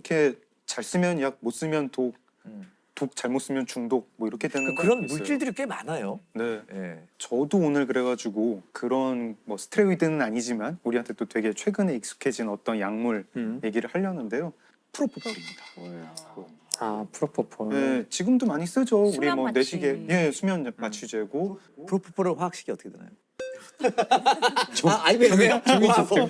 이렇게 잘 쓰면 약, 못 쓰면 독, 독 잘못 쓰면 중독 뭐 이렇게 되는 거 그런 있어요. 물질들이 꽤 많아요. 네. 예. 저도 오늘 그래가지고 그런 뭐 스테로이드는 아니지만 우리한테 또 되게 최근에 익숙해진 어떤 약물 얘기를 하려는데요. 프로포폴입니다. 아, 프로포폴. 네, 지금도 많이 쓰죠. 우리 수면 뭐 마취. 내시계, 예, 수면 마취제고. 프로포폴은 화학식이 어떻게 되나요? 아니 왜? 정해주세요.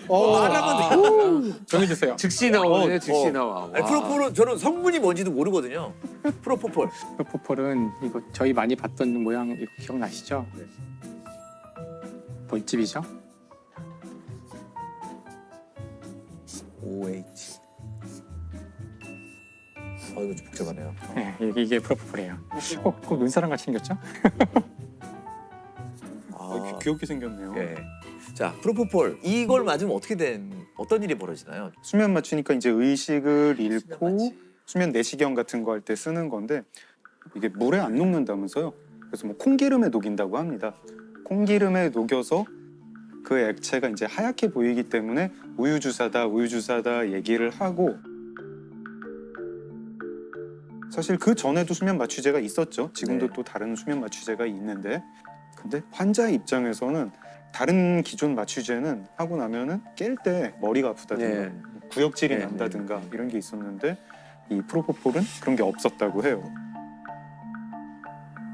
정해주세요. 즉시 나오네, 즉시 나와. 아니, 프로포폴은 저는 성분이 뭔지도 모르거든요. 프로포폴. 프로포폴은 이거 저희 많이 봤던 모양 이거 기억나시죠? 네. 벌집이죠? OH. 이거 좀 복잡하네요. 네, 이게 프로포폴이에요. 꼭 눈사람 같이 생겼죠? 귀엽게 생겼네요. 예. 자, 프로포폴 이걸 맞으면 어떤 일이 벌어지나요? 수면 마취니까 이제 의식을 잃고 마취. 수면 내시경 같은 거 할 때 쓰는 건데 이게 물에 안 녹는다면서요. 그래서 뭐 콩기름에 녹인다고 합니다. 콩기름에 녹여서 그 액체가 이제 하얗게 보이기 때문에 우유주사다 얘기를 하고, 사실 그 전에도 수면 마취제가 있었죠. 지금도 네. 또 다른 수면 마취제가 있는데, 근데 환자의 입장에서는 다른 기존 마취제는 하고 나면은 깰 때 머리가 아프다든가 구역질이 네, 난다든가 이런 게 있었는데 이 프로포폴은 그런 게 없었다고 해요.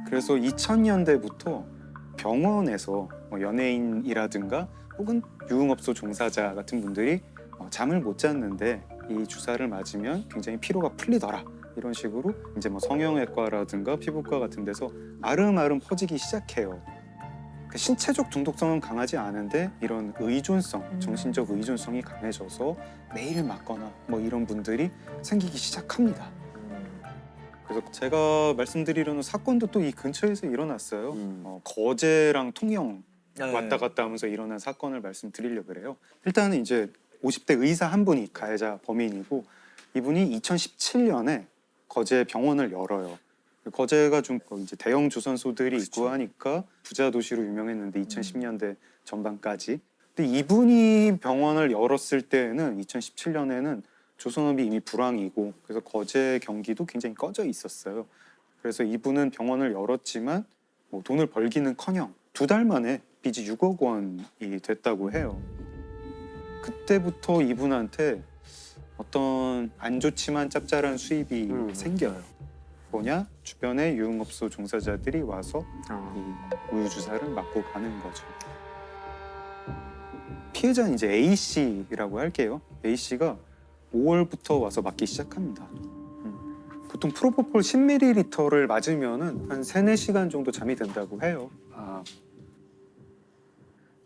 그래서 2000년대부터 병원에서 뭐 연예인이라든가 혹은 유흥업소 종사자 같은 분들이 잠을 못 잤는데 이 주사를 맞으면 굉장히 피로가 풀리더라, 이런 식으로 이제 뭐 성형외과라든가 피부과 같은 데서 아름아름 퍼지기 시작해요. 신체적 중독성은 강하지 않은데 이런 의존성, 정신적 의존성이 강해져서 매일 맞거나 뭐 이런 분들이 생기기 시작합니다. 그래서 제가 말씀드리려는 사건도 또 이 근처에서 일어났어요. 거제랑 통영 왔다 갔다 하면서 일어난 사건을 말씀드리려고 그래요. 일단은 이제 50대 의사 한 분이 가해자 범인이고, 이분이 2017년에 거제 병원을 열어요. 거제가 좀 이제 대형 조선소들이 있고 하니까 부자 도시로 유명했는데 2010년대 전반까지. 근데 이분이 병원을 열었을 때는 2017년에는 조선업이 이미 불황이고 그래서 거제 경기도 굉장히 꺼져 있었어요. 그래서 이분은 병원을 열었지만 뭐 돈을 벌기는커녕 2달 만에 빚이 6억 원이 됐다고 해요. 그때부터 이분한테 어떤 안 좋지만 짭짤한 수입이 생겨요. 뭐냐? 주변에 유흥업소 종사자들이 와서 이 우유주사를 맞고 가는 거죠. 피해자는 이제 A씨라고 할게요. A씨가 5월부터 와서 맞기 시작합니다. 보통 프로포폴 10ml를 맞으면은 한 3-4시간 정도 잠이 든다고 해요.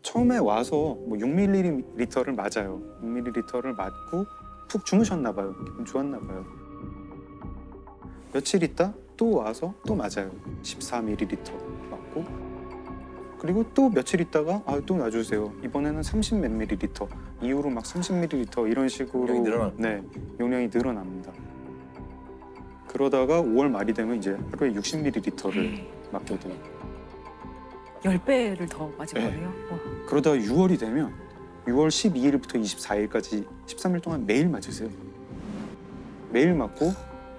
처음에 와서 뭐 6ml를 맞아요. 6ml를 맞고 푹 주무셨나 봐요. 기분 좋았나 봐요. 며칠 있다 또 와서 또 맞아요. 14ml 맞고, 그리고 또 며칠 있다가 또 놔주세요. 이번에는 30몇 ml, 이후로 막 30ml 이런 식으로 용량이 늘어납니다. 그러다가 5월 말이 되면 이제 하루에 60ml를 맞게 돼요. 10배를 더 맞은 네. 거네요. 그러다가 6월이 되면 6월 12일부터 24일까지 13일 동안 매일 맞으세요. 매일 맞고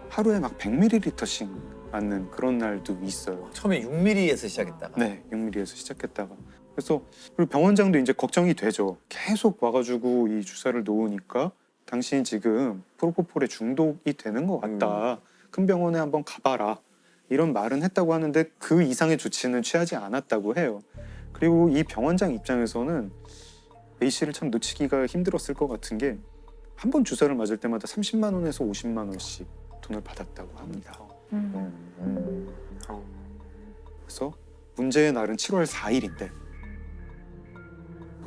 하루에 막 100ml씩 맞는 그런 날도 있어요. 처음에 6mm에서 시작했다가. 네, 6mm에서 시작했다가. 그래서 그리고 병원장도 이제 걱정이 되죠. 계속 와가지고 이 주사를 놓으니까 당신 지금 프로포폴에 중독이 되는 것 같다. 큰 병원에 한번 가봐라. 이런 말은 했다고 하는데 그 이상의 조치는 취하지 않았다고 해요. 그리고 이 병원장 입장에서는 A씨를 참 놓치기가 힘들었을 것 같은 게 한 번 주사를 맞을 때마다 30만 원에서 50만 원씩 돈을 받았다고 합니다. 그래서 문제의 날은 7월 4일인데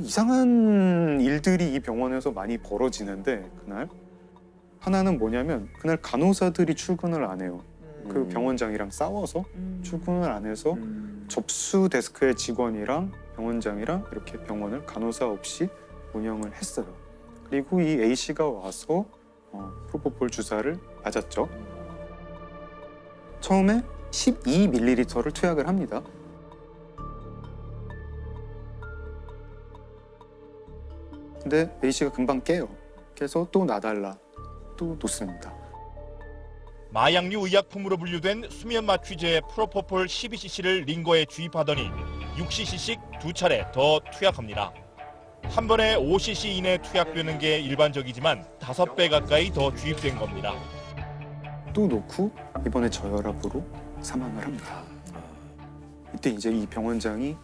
이상한 일들이 이 병원에서 많이 벌어지는데, 그날 하나는 뭐냐면 그날 간호사들이 출근을 안 해요. 그 병원장이랑 싸워서 출근을 안 해서 접수 데스크의 직원이랑 병원장이랑 이렇게 병원을 간호사 없이 운영을 했어요. 그리고 이 A씨가 와서 프로포폴 주사를 맞았죠. 처음에 12ml를 투약을 합니다. 근데 A씨가 금방 깨요. 깨서 또 놔달라. 또 놓습니다. 마약류 의약품으로 분류된 수면 마취제 프로포폴 12cc를 링거에 주입하더니 6cc씩 두 차례 더 투약합니다. 한 번에 5cc 이내 투약되는 게 일반적이지만 5배 가까이 더 주입된 겁니다. 또 놓고 이번에 저혈압으로 사망을 합니다. 이때 이제 이 병원장이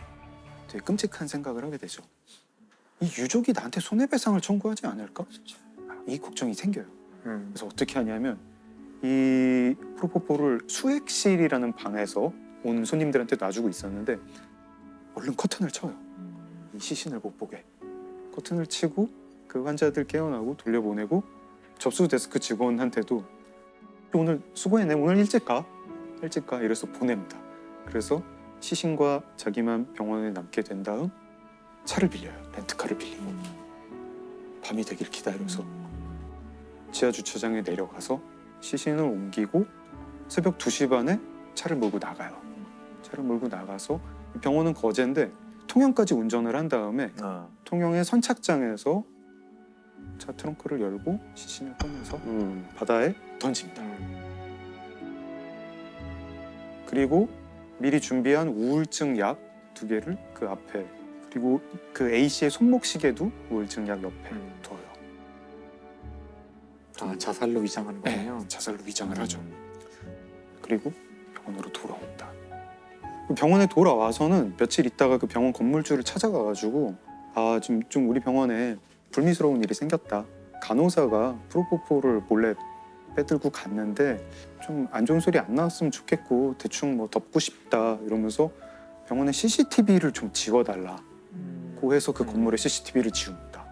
되게 끔찍한 생각을 하게 되죠. 이 유족이 나한테 손해배상을 청구하지 않을까? 이 걱정이 생겨요. 그래서 어떻게 하냐면 이 프로포폴을 수액실이라는 방에서 온 손님들한테 놔주고 있었는데 얼른 커튼을 쳐요. 이 시신을 못 보게. 커튼을 치고 그 환자들 깨어나고 돌려보내고 접수 데스크 직원한테도 오늘 수고했네. 오늘 일찍 가. 이래서 보냅니다. 그래서 시신과 자기만 병원에 남게 된 다음 차를 빌려요. 렌트카를 빌리고 밤이 되길 기다려서 지하 주차장에 내려가서 시신을 옮기고 새벽 2시 반에 차를 몰고 나가요. 차를 몰고 나가서 병원은 거제인데 통영까지 운전을 한 다음에 통영의 선착장에서 차 트렁크를 열고 시신을 꺼내서 바다에 던집니다. 그리고 미리 준비한 우울증 약 2개를 그 앞에, 그리고 그 A씨의 손목 시계도 우울증 약 옆에 둬요. 아, 자살로 위장하는 거군요. 자살로 위장을 하죠. 그리고 병원으로 돌아온다. 병원에 돌아와서는 며칠 있다가 그 병원 건물주를 찾아가가지고 아, 지금 좀 우리 병원에 불미스러운 일이 생겼다. 간호사가 프로포폴을 몰래 빼들고 갔는데 좀 안 좋은 소리 안 나왔으면 좋겠고 대충 뭐 덮고 싶다 이러면서 병원에 CCTV를 좀 지워달라. 고 해서 그 건물에 CCTV를 지웁니다.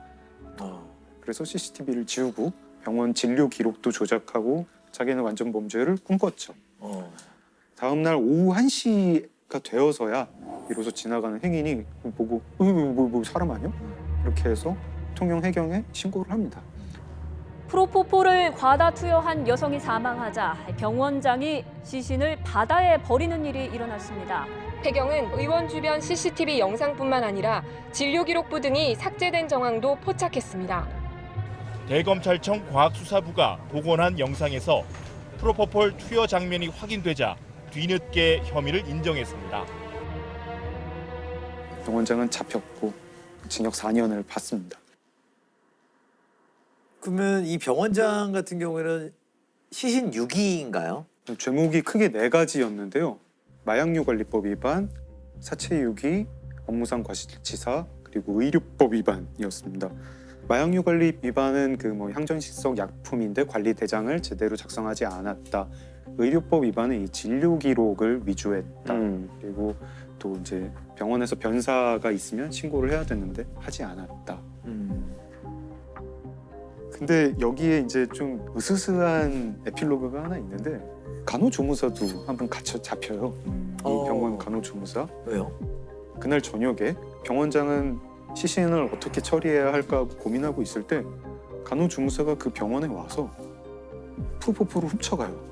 그래서 CCTV를 지우고 병원 진료 기록도 조작하고 자기는 완전 범죄를 꿈꿨죠. 다음 날 오후 1시가 되어서야 비로소 지나가는 행인이 보고 뭐 사람 아니야? 이렇게 해서 통영 해경에 신고를 합니다. 프로포폴을 과다 투여한 여성이 사망하자 병원장이 시신을 바다에 버리는 일이 일어났습니다. 해경은 의원 주변 CCTV 영상뿐만 아니라 진료 기록부 등이 삭제된 정황도 포착했습니다. 대검찰청 과학수사부가 복원한 영상에서 프로포폴 투여 장면이 확인되자 뒤늦게 혐의를 인정했습니다. 병원장은 잡혔고 징역 4년을 받습니다. 그러면 이 병원장 같은 경우에는 시신 유기인가요? 죄목이 크게 4가지였는데요. 마약류 관리법 위반, 사체 유기, 업무상 과실치사, 그리고 의료법 위반이었습니다. 마약류 관리 위반은 그 뭐 향정신성 약품인데 관리 대장을 제대로 작성하지 않았다. 의료법 위반은 이 진료 기록을 위조했다. 그리고 또 이제 병원에서 변사가 있으면 신고를 해야 되는데 하지 않았다. 근데 여기에 이제 좀 으스스한 에필로그가 하나 있는데 간호조무사도 한번 잡혀요. 이 병원 간호조무사. 왜요? 그날 저녁에 병원장은 시신을 어떻게 처리해야 할까 하고 고민하고 있을 때 간호조무사가 그 병원에 와서 프로포폴을 훔쳐가요.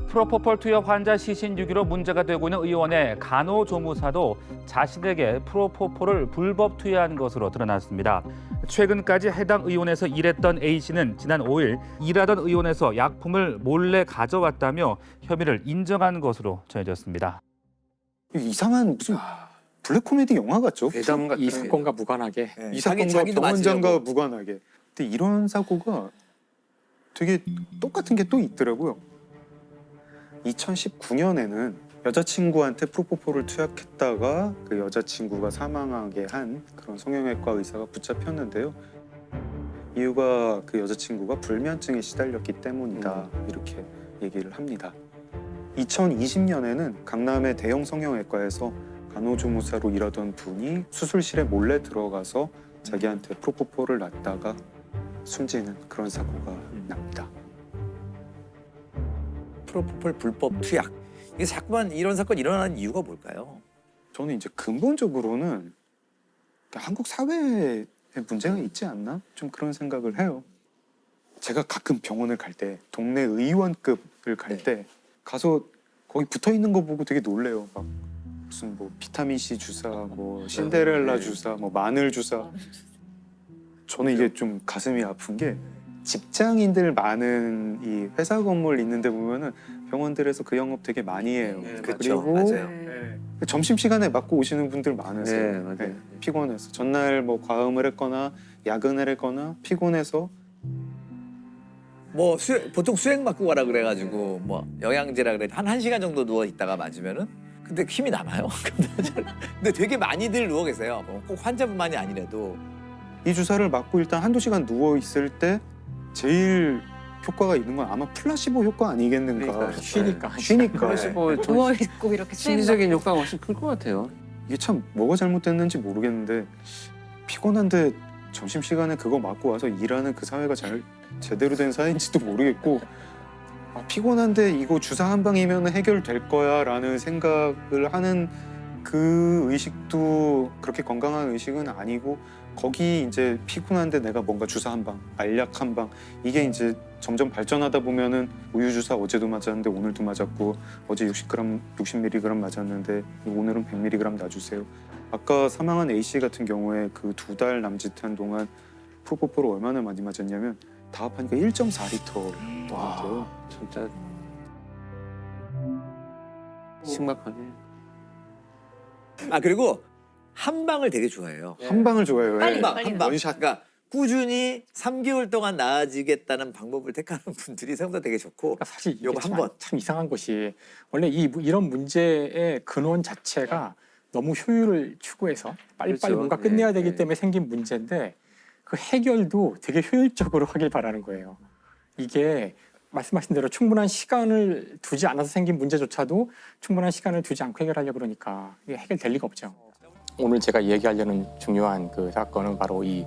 프로포폴 투여 환자 시신 유기로 문제가 되고 있는 의원의 간호조무사도 자신에게 프로포폴을 불법 투여한 것으로 드러났습니다. 최근까지 해당 의원에서 일했던 A씨는 지난 5일 일하던 의원에서 약품을 몰래 가져왔다며 혐의를 인정한 것으로 전해졌습니다. 이상한 무슨 블랙 코미디 영화 같죠? 괴담 같은 이 사건과 무관하게. 네. 이 사건과 자기도 병원장과 맞으려고. 무관하게. 근데 이런 사고가 되게 똑같은 게 또 있더라고요. 2019년에는 여자친구한테 프로포폴을 투약했다가 그 여자친구가 사망하게 한 그런 성형외과 의사가 붙잡혔는데요. 이유가 그 여자친구가 불면증에 시달렸기 때문이다. 이렇게 얘기를 합니다. 2020년에는 강남의 대형 성형외과에서 간호조무사로 일하던 분이 수술실에 몰래 들어가서 자기한테 프로포폴을 놨다가 숨지는 그런 사고가 납니다. 프로포폴 불법 투약. 이게 자꾸만 이런 사건이 일어나는 이유가 뭘까요? 저는 이제 근본적으로는 한국 사회에 문제가 있지 않나? 좀 그런 생각을 해요. 제가 가끔 병원을 갈 때 동네 의원급을 갈 때 가서 거기 붙어 있는 거 보고 되게 놀래요. 막 무슨 뭐 비타민 C 주사, 뭐 신데렐라 주사, 뭐 마늘 주사. 저는 이게 좀 가슴이 아픈 게 직장인들 많은 이 회사 건물 있는데 보면은 병원들에서 그 영업 되게 많이 해요. 그렇죠. 그리고 맞아요. 점심 시간에 맞고 오시는 분들 많으세요. 네, 맞아요. 피곤해서 전날 뭐 과음을 했거나 야근을 했거나 피곤해서 뭐 보통 수행 맞고 가라 그래가지고 뭐 영양제라 그래 한 1시간 정도 누워 있다가 맞으면은 근데 힘이 남아요. 근데 되게 많이들 누워 계세요. 꼭 환자분만이 아니라도 이 주사를 맞고 일단 한두 시간 누워 있을 때 제일 효과가 있는 건 아마 플라시보 효과 아니겠는가. 그러니까, 쉬니까. 쉬니까. 플라시보 누워 있고 이렇게 심리적인 효과가 훨씬 클 것 같아요. 이게 참 뭐가 잘못됐는지 모르겠는데 피곤한데 점심시간에 그거 맞고 와서 일하는 그 사회가 제대로 된 사회인지도 모르겠고 피곤한데 이거 주사 한 방이면 해결될 거야 라는 생각을 하는 그 의식도 그렇게 건강한 의식은 아니고 거기 이제 피곤한데 내가 뭔가 주사 한 방, 알약 한 방 이게 이제 점점 발전하다 보면은 우유 주사 어제도 맞았는데 오늘도 맞았고 어제 60mg 맞았는데 오늘은 100mg 놔주세요. 아까 사망한 A 씨 같은 경우에 그 2달 남짓한 동안 프로포폴을 얼마나 많이 맞았냐면 다 합하니까 1.4리터. 와, 진짜 심각하네. 아 그리고 한 방을 되게 좋아해요. 한 방을 좋아해요. 빨리 예. 봐. 한 방. 원샷. 그러니까 꾸준히 3개월 동안 나아지겠다는 방법을 택하는 분들이 생각보다 되게 좋고 그러니까 사실 이게 요거 한 번. 참 이상한 것이 원래 이런 문제의 근원 자체가 너무 효율을 추구해서 빨리빨리 그렇죠. 뭔가 끝내야 네, 되기 네. 때문에 생긴 문제인데 그 해결도 되게 효율적으로 하길 바라는 거예요. 이게 말씀하신 대로 충분한 시간을 두지 않아서 생긴 문제조차도 충분한 시간을 두지 않고 해결하려고 그러니까 이게 해결될 리가 없죠. 오늘 제가 얘기하려는 중요한 그 사건은 바로 이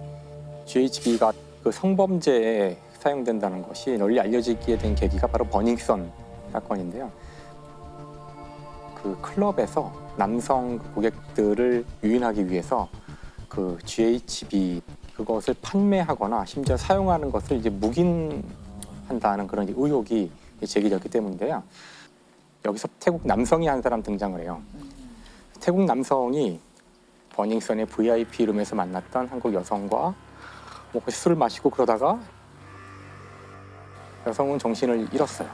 GHB가 그 성범죄에 사용된다는 것이 널리 알려지게 된 계기가 바로 버닝썬 사건인데요. 그 클럽에서 남성 고객들을 유인하기 위해서 그 GHB 그것을 판매하거나 심지어 사용하는 것을 이제 묵인한다는 그런 의혹이 제기됐기 때문인데요. 여기서 태국 남성이 한 사람 등장을 해요. 태국 남성이 버닝썬의 VIP 룸에서 만났던 한국 여성과 뭐 술을 마시고 그러다가 여성은 정신을 잃었어요.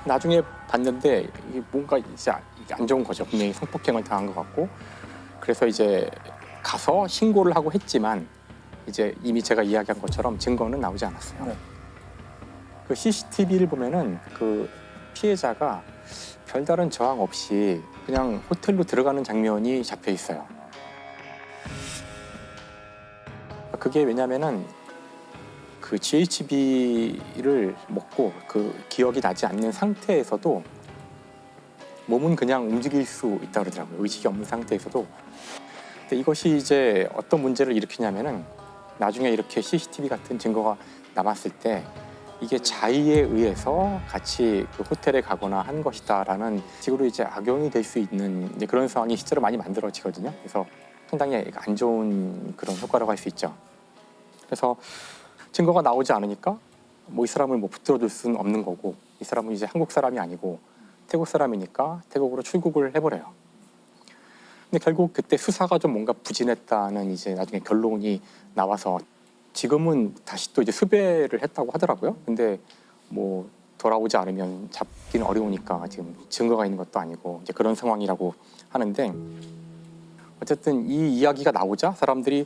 나중에 봤는데 이게 뭔가 이제 안 좋은 거죠. 분명히 성폭행을 당한 것 같고 그래서 이제 가서 신고를 하고 했지만 이제 이미 제가 이야기한 것처럼 증거는 나오지 않았어요. 그 CCTV를 보면은 그 피해자가 별다른 저항 없이 그냥 호텔로 들어가는 장면이 잡혀 있어요. 그게 왜냐면은 그 GHB를 먹고 그 기억이 나지 않는 상태에서도 몸은 그냥 움직일 수 있다고 그러더라고요. 의식이 없는 상태에서도. 근데 이것이 이제 어떤 문제를 일으키냐면은 나중에 이렇게 CCTV 같은 증거가 남았을 때 이게 자의에 의해서 같이 그 호텔에 가거나 한 것이다라는 식으로 이제 악용이 될 수 있는 이제 그런 상황이 실제로 많이 만들어지거든요. 그래서 상당히 안 좋은 그런 효과라고 할 수 있죠. 그래서 증거가 나오지 않으니까 뭐 이 사람을 뭐 붙들어둘 수는 없는 거고 이 사람은 이제 한국 사람이 아니고 태국 사람이니까 태국으로 출국을 해버려요. 근데 결국 그때 수사가 좀 뭔가 부진했다는 이제 나중에 결론이 나와서 지금은 다시 또 이제 수배를 했다고 하더라고요. 근데 뭐 돌아오지 않으면 잡기는 어려우니까 지금 증거가 있는 것도 아니고 이제 그런 상황이라고 하는데 어쨌든 이 이야기가 나오자 사람들이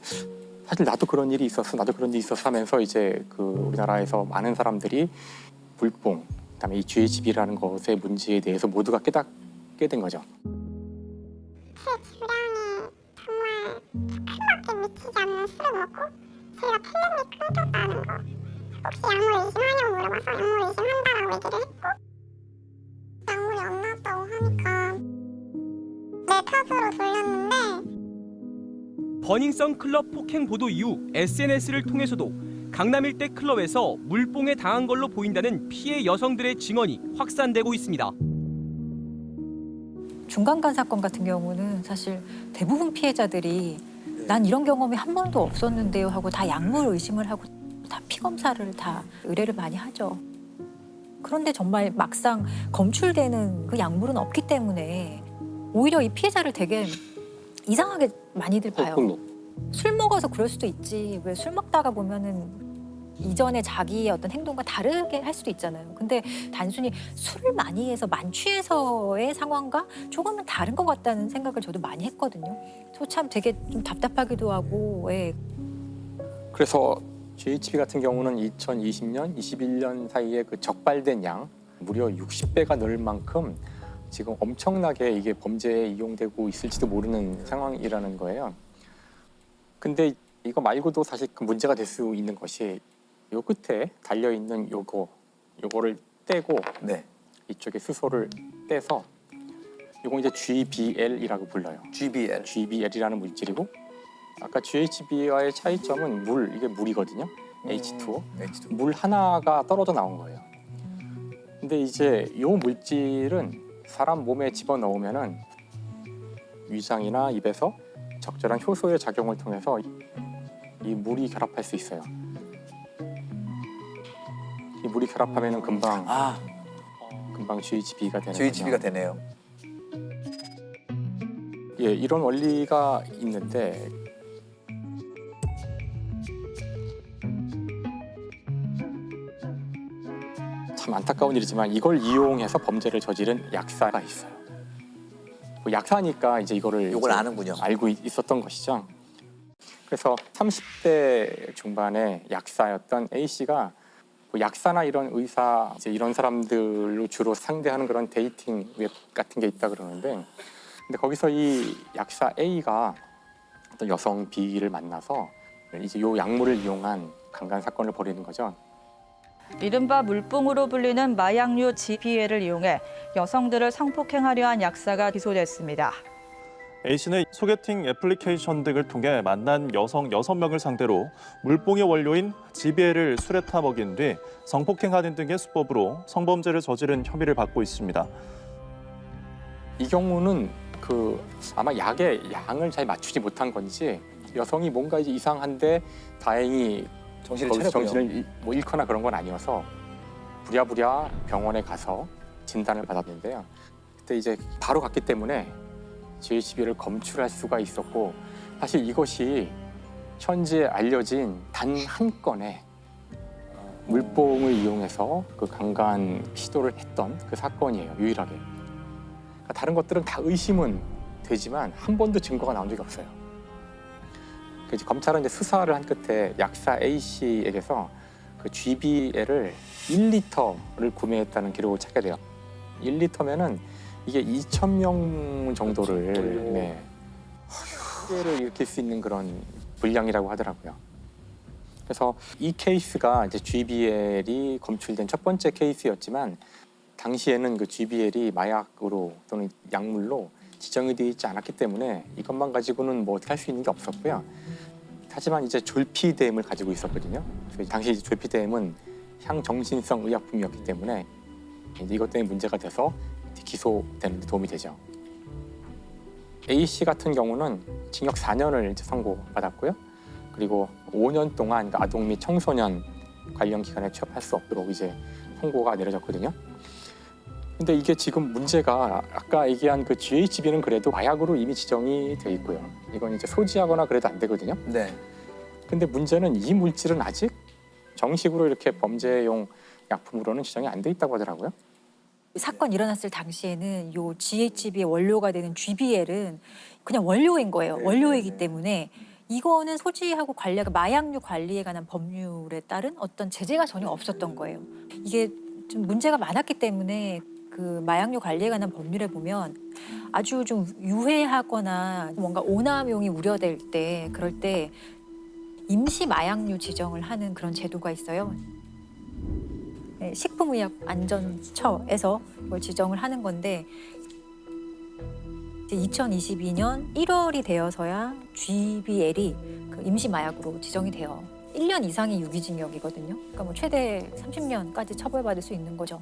사실 나도 그런 일이 있었어, 나도 그런 일이 있었어 하면서 이제 그 우리나라에서 많은 사람들이 불뽕, 그다음에 이 GHB라는 것의 문제에 대해서 모두가 깨닫게 된 거죠. 제 주량이 정말 크게 미치지 않는 술을 먹고 제가 텔레미 끊겼다는 거 혹시 약물 의심하냐고 물어봐서 약물 의심한다라고 얘기를 했고 약물이 안 나왔다고 하니까 내 탓으로 돌렸는데 버닝썬 클럽 폭행 보도 이후 SNS를 통해서도 강남 일대 클럽에서 물뽕에 당한 걸로 보인다는 피해 여성들의 증언이 확산되고 있습니다. 중간간 사건 같은 경우는 사실 대부분 피해자들이 난 이런 경험이 한 번도 없었는데요 하고 다 약물 의심을 하고 다 피 검사를 다 의뢰를 많이 하죠. 그런데 정말 막상 검출되는 그 약물은 없기 때문에 오히려 이 피해자를 되게 이상하게 많이들 봐요. 술 먹어서 그럴 수도 있지. 왜 술 먹다가 보면은 이전에 자기의 어떤 행동과 다르게 할 수도 있잖아요. 근데 단순히 술을 많이 해서 만취해서의 상황과 조금은 다른 것 같다는 생각을 저도 많이 했거든요. 저 참 되게 좀 답답하기도 하고. 예. 그래서 GHB 같은 경우는 2020년, 21년 사이에 그 적발된 양 무려 60배가 넘을 만큼 지금 엄청나게 이게 범죄에 이용되고 있을지도 모르는 상황이라는 거예요. 근데 이거 말고도 사실 그 문제가 될 수 있는 것이 요 끝에 달려 있는 요거를 떼고 네. 이쪽에 수소를 떼서 요거 이제 GBL이라고 불러요. GBL. GBL이라는 물질이고 아까 GHB와의 차이점은 이게 물이거든요. H2O. H2O. 물 하나가 떨어져 나온 거예요. 근데 이제 요 물질은 사람 몸에 집어넣으면은 위장이나 입에서 적절한 효소의 작용을 통해서 이 물이 결합할 수 있어요. 이 물이 결합하면은 금방 GHB가 되는 GHB가 거죠. 되네요. 예, 이런 원리가 있는데 참 안타까운 일이지만 이걸 이용해서 범죄를 저지른 약사가 있어요. 그 약사니까 이제 요걸 이제 아는군요. 알고 있었던 것이죠. 그래서 30대 중반의 약사였던 A 씨가 그 약사나 이런 의사 이런 사람들로 주로 상대하는 그런 데이팅 웹 같은 게 있다 그러는데, 근데 거기서 이 약사 A가 어떤 여성 B를 만나서 이제 요 약물을 이용한 강간 사건을 벌이는 거죠. 이른바 물뽕으로 불리는 마약류 GBL을 이용해 여성들을 성폭행하려 한 약사가 기소됐습니다. A씨는 소개팅 애플리케이션 등을 통해 만난 여성 6명을 상대로 물뽕의 원료인 GBL을 술에 타 먹인 뒤 성폭행하는 등의 수법으로 성범죄를 저지른 혐의를 받고 있습니다. 이 경우는 아마 약의 양을 잘 맞추지 못한 건지 여성이 뭔가 이제 이상한데 다행히 정신을 잃거나 그런 건 아니어서 부랴부랴 병원에 가서 진단을 받았는데요. 그때 이제 바로 갔기 때문에 GHB를 검출할 수가 있었고, 사실 이것이 현재 알려진 단 한 건의 물뽕을 이용해서 그 강간 시도를 했던 그 사건이에요. 유일하게. 그러니까 다른 것들은 다 의심은 되지만 한 번도 증거가 나온 적이 없어요. 그래서 검찰은 이제 수사를 한 끝에 약사 A 씨에게서 그 GBL을 1리터를 구매했다는 기록을 찾게 돼요. 1리터면은 이게 2,000명 정도를 피해를 일으킬 수 있는 그런 분량이라고 하더라고요. 그래서 이 케이스가 이제 GBL이 검출된 첫 번째 케이스였지만 당시에는 그 GBL이 마약으로 또는 약물로 지정이 되어 있지 않았기 때문에 이것만 가지고는 뭐 어떻게 할 수 있는 게 없었고요. 하지만 이제 졸피뎀을 가지고 있었거든요. 그래서 당시 졸피뎀은 향정신성 의약품이었기 때문에 이제 이것 때문에 문제가 돼서 기소되는 데 도움이 되죠. A 씨 같은 경우는 징역 4년을 이제 선고받았고요. 그리고 5년 동안 아동 및 청소년 관련 기관에 취업할 수 없도록 이제 선고가 내려졌거든요. 근데 이게 지금 문제가 아까 얘기한 그 GHB는 그래도 마약으로 이미 지정이 돼 있고요. 이건 이제 소지하거나 그래도 안 되거든요. 네. 근데 문제는 이 물질은 아직 정식으로 이렇게 범죄용 약품으로는 지정이 안 돼 있다고 하더라고요. 사건 일어났을 당시에는 요 GHB의 원료가 되는 GBL은 그냥 원료인 거예요. 원료이기 때문에 이거는 소지하고 관리하고 마약류 관리에 관한 법률에 따른 어떤 제재가 전혀 없었던 거예요. 이게 좀 문제가 많았기 때문에 그 마약류 관리에 관한 법률에 보면 아주 좀 유해하거나 뭔가 오남용이 우려될 때 그럴 때 임시 마약류 지정을 하는 그런 제도가 있어요. 식품의약안전처에서 이걸 지정을 하는 건데 2022년 1월이 되어서야 GBL이 그 임시 마약으로 지정이 돼요. 1년 이상의 유기징역이거든요. 그러니까 뭐 최대 30년까지 처벌받을 수 있는 거죠.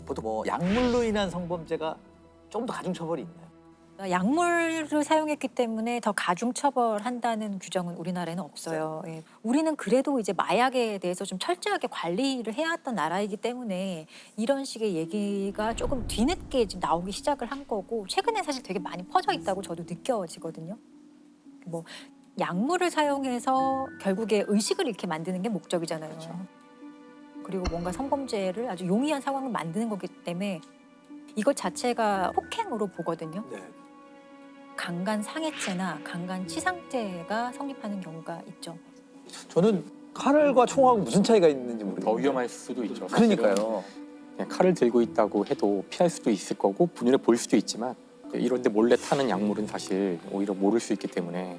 보통 뭐 약물로 인한 성범죄가 좀 더 가중 처벌이 있나요? 약물을 사용했기 때문에 더 가중 처벌한다는 규정은 우리나라에는 없어요. 예. 우리는 그래도 이제 마약에 대해서 좀 철저하게 관리를 해왔던 나라이기 때문에 이런 식의 얘기가 조금 뒤늦게 지금 나오기 시작을 한 거고 최근에 사실 되게 많이 퍼져 있다고 저도 느껴지거든요. 뭐 약물을 사용해서 결국에 의식을 잃게 만드는 게 목적이잖아요. 그리고 뭔가 성범죄를 아주 용이한 상황을 만드는 거기 때문에 이것 자체가 폭행으로 보거든요. 강간 상해죄나 강간 치상죄가 성립하는 경우가 있죠. 저는 칼과 총하고 무슨 차이가 있는지 모르겠어요. 더 위험할 수도 있죠. 사실은. 그러니까요. 그냥 칼을 들고 있다고 해도 피할 수도 있을 거고 눈에 보일 수도 있지만 이런데 몰래 타는 약물은 사실 오히려 모를 수 있기 때문에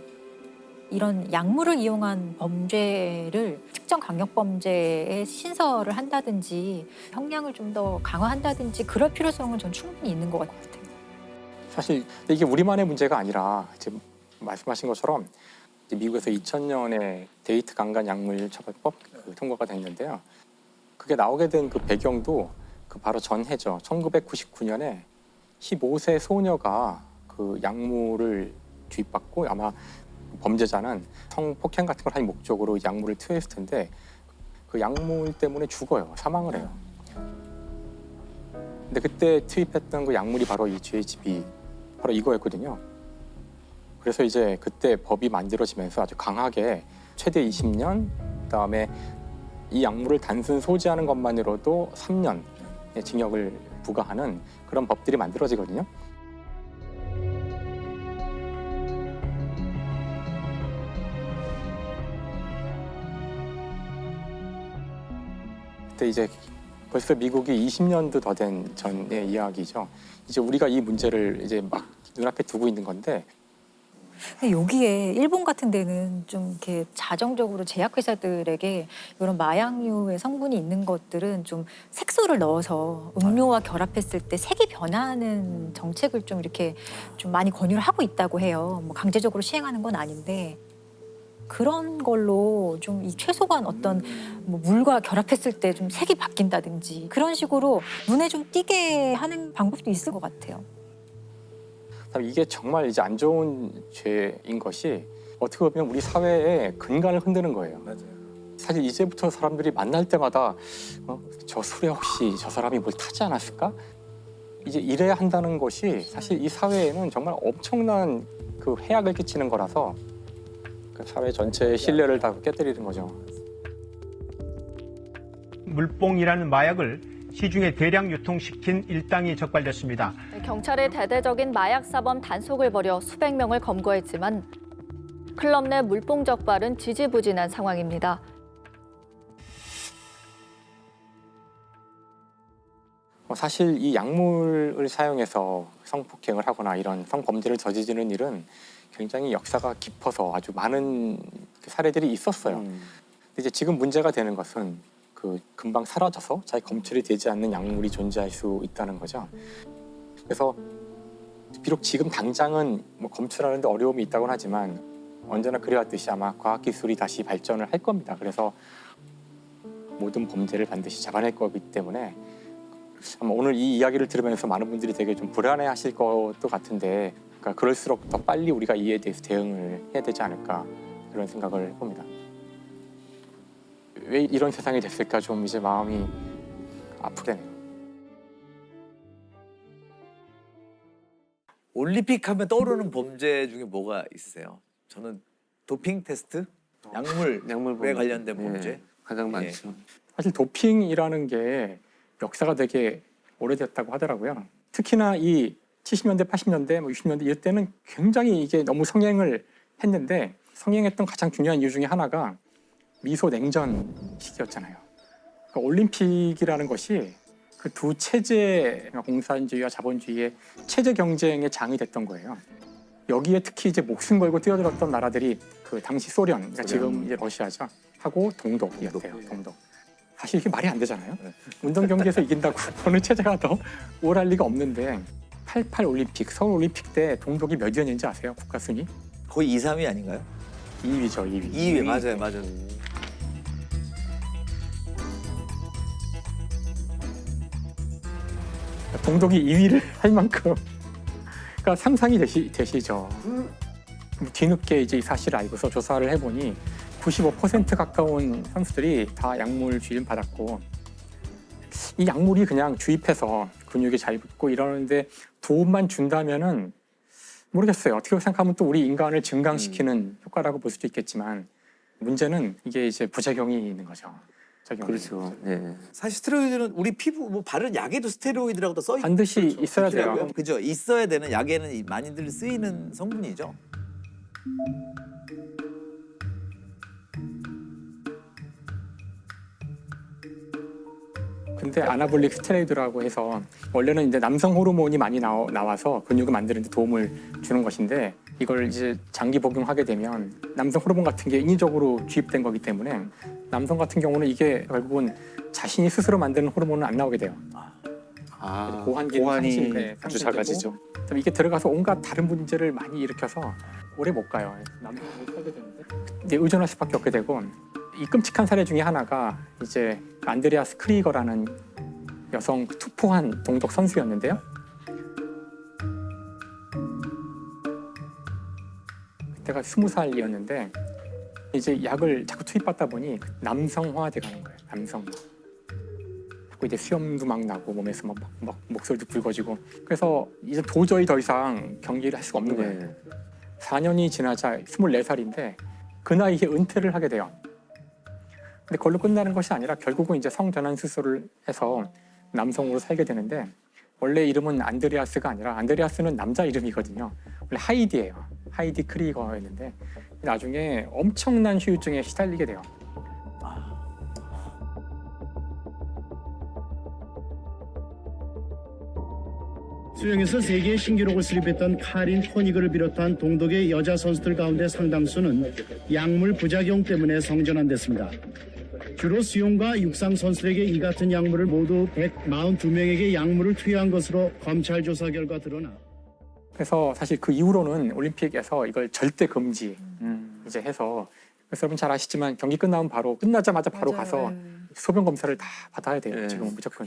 이런 약물을 이용한 범죄를 특정 강력범죄에 신설을 한다든지 형량을 좀 더 강화한다든지 그럴 필요성은 전 충분히 있는 것 같아요. 사실 이게 우리만의 문제가 아니라 지금 말씀하신 것처럼 미국에서 2000년에 데이트 강간 약물 처벌법 통과가 됐는데요. 그게 나오게 된 그 배경도 그 바로 전해죠. 1999년에 15세 소녀가 그 약물을 주입받고 아마 범죄자는 성폭행 같은 걸 할 목적으로 약물을 투여했을 텐데 그 약물 때문에 죽어요. 사망을 해요. 근데 그때 투입했던 그 약물이 바로 이 GHB 바로 이거였거든요. 그래서 이제 그때 법이 만들어지면서 아주 강하게 최대 20년 그다음에 이 약물을 단순 소지하는 것만으로도 3년의 징역을 부과하는 그런 법들이 만들어지거든요. 그때 이제 벌써 미국이 20년도 더 된 전의 이야기죠. 이제 우리가 이 문제를 이제 막 눈앞에 두고 있는 건데 여기에 일본 같은 데는 좀 이렇게 자정적으로 제약회사들에게 이런 마약류의 성분이 있는 것들은 좀 색소를 넣어서 음료와 결합했을 때 색이 변하는 정책을 좀 이렇게 좀 많이 권유를 하고 있다고 해요. 뭐 강제적으로 시행하는 건 아닌데 그런 걸로 좀 이 최소한 어떤 뭐 물과 결합했을 때 좀 색이 바뀐다든지 그런 식으로 눈에 좀 띄게 하는 방법도 있을 것 같아요. 이게 정말 이제 안 좋은 죄인 것이 어떻게 보면 우리 사회의 근간을 흔드는 거예요. 맞아요. 사실 이제부터 사람들이 만날 때마다 저 술에 혹시 저 사람이 뭘 타지 않았을까? 이제 이래야 한다는 것이 사실 이 사회에는 정말 엄청난 그 해악을 끼치는 거라서 그 사회 전체의 신뢰를 다 깨뜨리는 거죠. 물뽕이라는 마약을 시중에 대량 유통시킨 일당이 적발됐습니다. 경찰이 대대적인 마약 사범 단속을 벌여 수백 명을 검거했지만 클럽 내 물뽕 적발은 지지부진한 상황입니다. 사실 이 약물을 사용해서 성폭행을 하거나 이런 성범죄를 저지르는 일은 굉장히 역사가 깊어서 아주 많은 사례들이 있었어요. 근데 이제 지금 문제가 되는 것은 그 금방 사라져서 잘 검출이 되지 않는 약물이 존재할 수 있다는 거죠. 그래서 비록 지금 당장은 뭐 검출하는데 어려움이 있다고는 하지만 언제나 그래왔듯이 아마 과학기술이 다시 발전을 할 겁니다. 그래서 모든 범죄를 반드시 잡아낼 거기 때문에 아마 오늘 이 이야기를 들으면서 많은 분들이 되게 좀 불안해하실 것도 같은데 그러니까 그럴수록 더 빨리 우리가 이에 대해서 대응을 해야 되지 않을까 그런 생각을 해봅니다. 왜 이런 세상이 됐을까 좀 이제 마음이 아프네요. 올림픽 하면 떠오르는 범죄 중에 뭐가 있으세요? 저는 도핑 테스트, 약물에 관련된 범죄 가장 많죠. 사실 도핑이라는 게 역사가 되게 오래됐다고 하더라고요. 특히나 이 70년대, 80년대, 60년대 이럴 때는 굉장히 이게 너무 성행을 했는데 성행했던 가장 중요한 이유 중에 하나가 미소 냉전 시기였잖아요. 그러니까 올림픽이라는 것이 그 두 체제, 공산주의와 자본주의의 체제 경쟁의 장이 됐던 거예요. 여기에 특히 이제 목숨 걸고 뛰어들었던 나라들이 그 당시 소련, 그러니까 지금 이제 러시아죠, 하고 동독이었대요. 동독. 사실 이게 말이 안 되잖아요. 운동 경기에서 이긴다고 어느 체제가 더 우월할 리가 없는데 88 올림픽, 서울 올림픽 때 동독이 몇 위였는지 아세요? 국가 순위? 거의 2, 3위 아닌가요? 2위죠, 2위. 2위 맞아요. 동독이 2위를 할 만큼, 그러니까 상상이 되시죠. 뒤늦게 이제 이 사실을 알고서 조사를 해보니 95% 가까운 선수들이 다 약물 주입 받았고, 이 약물이 그냥 주입해서 근육이 잘 붙고 이러는데 도움만 준다면은 모르겠어요. 어떻게 생각하면 또 우리 인간을 증강시키는 효과라고 볼 수도 있겠지만 문제는 이게 이제 부작용이 있는 거죠. 그렇죠. 네. 사실 스테로이드는 우리 피부 뭐 바른 약에도 스테로이드라고 써 있. 반드시 있어야 돼요. 그죠? 있어야 되는 약에는 많이들 쓰이는 성분이죠. 근데 아나볼릭 스테로이드라고 해서 원래는 이제 남성 호르몬이 많이 나와서 근육을 만드는 데 도움을 주는 것인데 이걸 이제 장기 복용하게 되면 남성 호르몬 같은 게 인위적으로 주입된 거기 때문에 남성 같은 경우는 이게 결국은 자신이 스스로 만드는 호르몬은 안 나오게 돼요. 고환이 아주 작아지죠. 이게 들어가서 온갖 다른 문제를 많이 일으켜서 오래 못 가요. 남성을 살게 되는데 이제 의존할 수밖에 없게 되고 이 끔찍한 사례 중에 하나가 이제 안드레아스 크리거라는 여성 투포한 동독 선수였는데요. 그때가 20살이었는데 이제 약을 자꾸 투입받다 보니 남성화돼 가는 거예요. 남성화. 자꾸 이제 수염도 막 나고 몸에서 막 목소리도 굵어지고 그래서 이제 도저히 더 이상 경기를 할 수가 없는 거예요. 4년이 지나자 24살인데 그 나이에 은퇴를 하게 돼요. 근데 그걸로 끝나는 것이 아니라 결국은 이제 성전환 수술을 해서 남성으로 살게 되는데 원래 이름은 안드레아스가 아니라 안드레아스는 남자 이름이거든요. 원래 하이디예요. 하이디 크리거였는데 나중에 엄청난 후유증에 시달리게 돼요. 수영에서 세계 신기록을 수립했던 카린 코니그를 비롯한 동독의 여자 선수들 가운데 상당수는 약물 부작용 때문에 성전환됐습니다. 주로 수영과 육상 선수들에게 이 같은 약물을 모두 142명에게 약물을 투여한 것으로 검찰 조사 결과 드러나. 그래서 사실 그 이후로는 올림픽에서 이걸 절대 금지 이제 해서 그래서 여러분 잘 아시지만 경기 끝나면 끝나자마자 바로 가서 소변 검사를 다 받아야 돼요. 지금 무조건.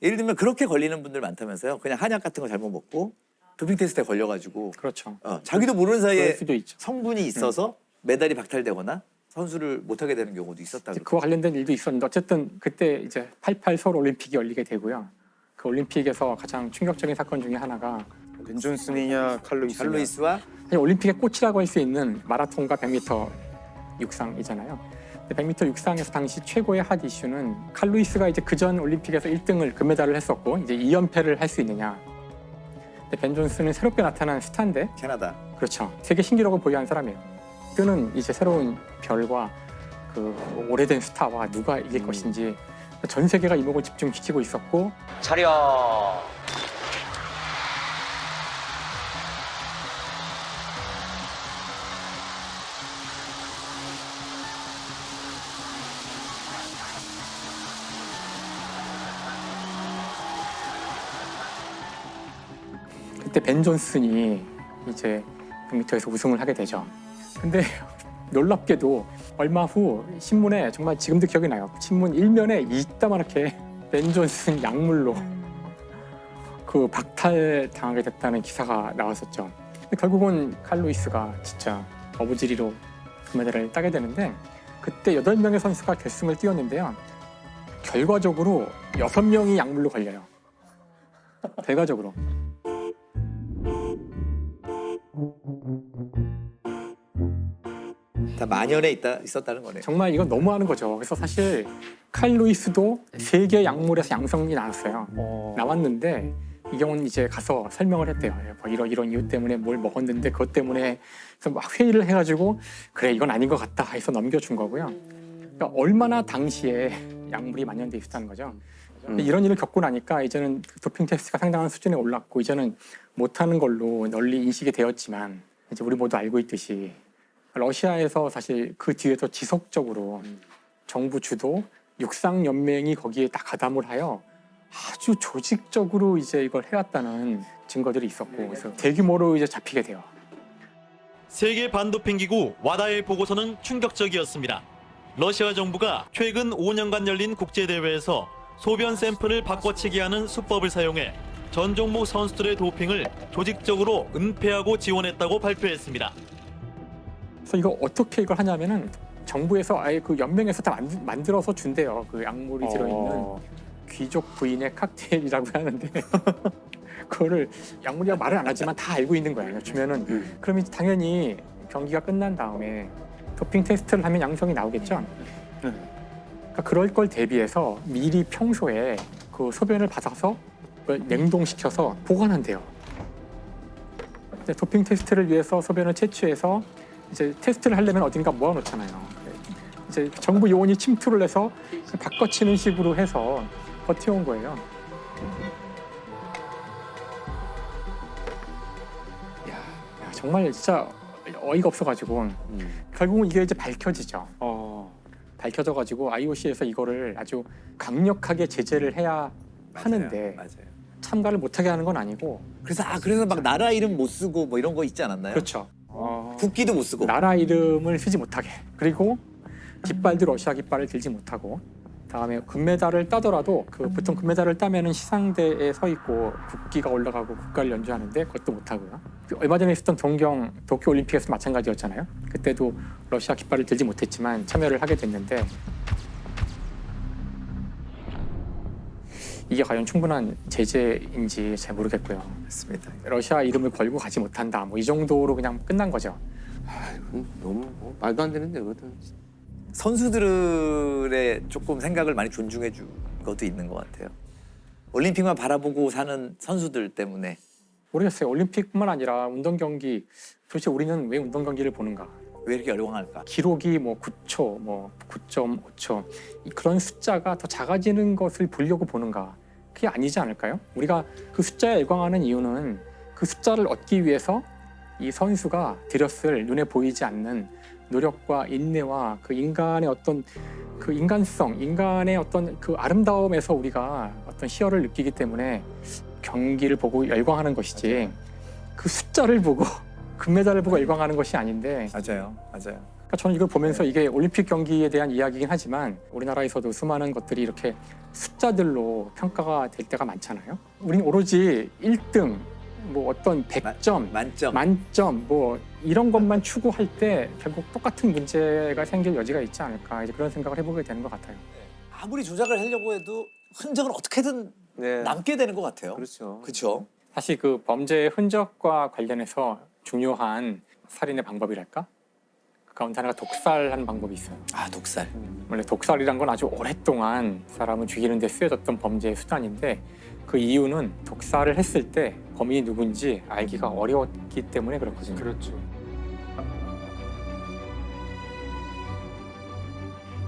예를 들면 그렇게 걸리는 분들 많다면서요. 그냥 한약 같은 거 잘못 먹고 도핑 테스트에 걸려가지고. 그렇죠. 자기도 모르는 사이에 수도 있죠. 성분이 있어서 메달이 박탈되거나 선수를 못하게 되는 경우도 있었다. 그와 관련된 일도 있었는데 어쨌든 그때 이제 88 서울 올림픽이 열리게 되고요. 그 올림픽에서 가장 충격적인 사건 중에 하나가 벤 존슨이냐 칼로이스와 올림픽의 꽃이라고 할 수 있는 마라톤과 100m 육상이잖아요. 100m 육상에서 당시 최고의 핫 이슈는 칼루이스가 이제 그전 올림픽에서 1등을 금메달을 했었고 이제 2연패를 할 수 있느냐. 근데 벤 존슨은 새롭게 나타난 스타인데 캐나다. 그렇죠. 세계 신기록을 보유한 사람이에요. 뜨는 이제 새로운 별과 그 오래된 스타와 누가 이길 것인지 전 세계가 이목을 집중시키고 있었고. 차려. 그때 벤 존슨이 이제 100m에서 우승을 하게 되죠. 근데 놀랍게도 얼마 후 신문에 정말 지금도 기억이 나요. 신문 일면에 이따만하게 벤 존슨 약물로 그 박탈당하게 됐다는 기사가 나왔었죠. 근데 결국은 칼루이스가 진짜 어부지리로 금메달을 따게 되는데 그때 8명의 선수가 결승을 뛰었는데요. 결과적으로 6명이 약물로 걸려요. 결과적으로. 다 만연해 있었다는 거네요. 정말 이건 너무하는 거죠. 그래서 사실 칼루이스도 3개 약물에서 양성이 나왔어요. 나왔는데 이 경우는 이제 가서 설명을 했대요. 뭐 이런 이유 때문에 뭘 먹었는데 그것 때문에 그래서 막 회의를 해가지고 그래 이건 아닌 것 같다 해서 넘겨준 거고요. 그러니까 얼마나 당시에 약물이 만연돼 있었다는 거죠. 이런 일을 겪고 나니까 이제는 도핑 테스트가 상당한 수준에 올랐고 이제는 못하는 걸로 널리 인식이 되었지만 이제 우리 모두 알고 있듯이 러시아에서 사실 그 뒤에서 지속적으로 정부 주도 육상 연맹이 거기에 딱 가담을 하여 아주 조직적으로 이제 이걸 해왔다는 증거들이 있었고 그래서 대규모로 이제 잡히게 돼요. 세계 반도핑 기구 와다의 보고서는 충격적이었습니다. 러시아 정부가 최근 5년간 열린 국제 대회에서 소변 샘플을 바꿔치기 하는 수법을 사용해 전 종목 선수들의 도핑을 조직적으로 은폐하고 지원했다고 발표했습니다. 그래서 이거 어떻게 이걸 하냐면은 정부에서 아예 그 연맹에서 다 만들어서 준대요. 그 약물이 들어있는 귀족 부인의 칵테일이라고 하는데 그거를 양무리가 말을 안 하지만 다 알고 있는 거야. 주면은 그러면 당연히 경기가 끝난 다음에 도핑 테스트를 하면 양성이 나오겠죠. 그러니까 그럴 걸 대비해서 미리 평소에 그 소변을 받아서 냉동시켜서 보관한대요. 도핑 테스트를 위해서 소변을 채취해서 이제 테스트를 하려면 어딘가 모아놓잖아요. 이제 정부 요원이 침투를 해서 바꿔치는 식으로 해서 버텨온 거예요. 야, 정말 진짜 어이가 없어가지고 결국은 이게 이제 밝혀지죠. 밝혀져가지고 IOC에서 이거를 아주 강력하게 제재를 해야 하는데 참가를 못하게 하는 건 아니고. 그래서 막 나라 이름 못 쓰고 뭐 이런 거 있지 않았나요? 그렇죠. 국기도 못 쓰고. 나라 이름을 쓰지 못하게. 그리고 깃발도 러시아 깃발을 들지 못하고. 다음에 금메달을 따더라도 보통 금메달을 따면은 시상대에 서 있고 국기가 올라가고 국가를 연주하는데 그것도 못하고요. 얼마 전에 있었던 도쿄 올림픽에서 마찬가지였잖아요. 그때도 러시아 깃발을 들지 못했지만 참여를 하게 됐는데 이게 과연 충분한 제재인지 잘 모르겠고요. 맞습니다. 러시아 이름을 걸고 가지 못한다. 뭐 이 정도로 그냥 끝난 거죠. 너무 말도 안 되는데 그것도. 선수들의 조금 생각을 많이 존중해 준 것도 있는 것 같아요. 올림픽만 바라보고 사는 선수들 때문에. 모르겠어요. 올림픽뿐만 아니라 운동 경기, 도대체 우리는 왜 운동 경기를 보는가? 왜 이렇게 열광할까? 기록이 뭐 9초, 뭐 9.5초 그런 숫자가 더 작아지는 것을 보려고 보는가? 그게 아니지 않을까요? 우리가 그 숫자에 열광하는 이유는 그 숫자를 얻기 위해서 이 선수가 들였을 눈에 보이지 않는 노력과 인내와 그 인간의 어떤 그 인간성, 인간의 어떤 그 아름다움에서 우리가 어떤 희열을 느끼기 때문에 경기를 보고 열광하는 것이지 그 숫자를 보고 금메달을 보고 열광하는 것이 아닌데. 맞아요. 그러니까 저는 이걸 보면서 이게 올림픽 경기에 대한 이야기이긴 하지만 우리나라에서도 수많은 것들이 이렇게 숫자들로 평가가 될 때가 많잖아요. 우리는 오로지 1등, 뭐 어떤 100점, 만점 뭐 이런 것만 추구할 때 결국 똑같은 문제가 생길 여지가 있지 않을까, 이제 그런 생각을 해보게 되는 것 같아요. 아무리 조작을 하려고 해도 흔적은 어떻게든 남게 되는 것 같아요. 그렇죠. 사실 그 범죄의 흔적과 관련해서 중요한 살인의 방법이랄까? 그 가운데 하나가 독살하는 방법이 있어요. 독살. 원래 독살이란 건 아주 오랫동안 사람을 죽이는 데 쓰여졌던 범죄의 수단인데 그 이유는 독살을 했을 때 범인이 누군지 알기가 어려웠기 때문에 그렇거든요. 그렇죠.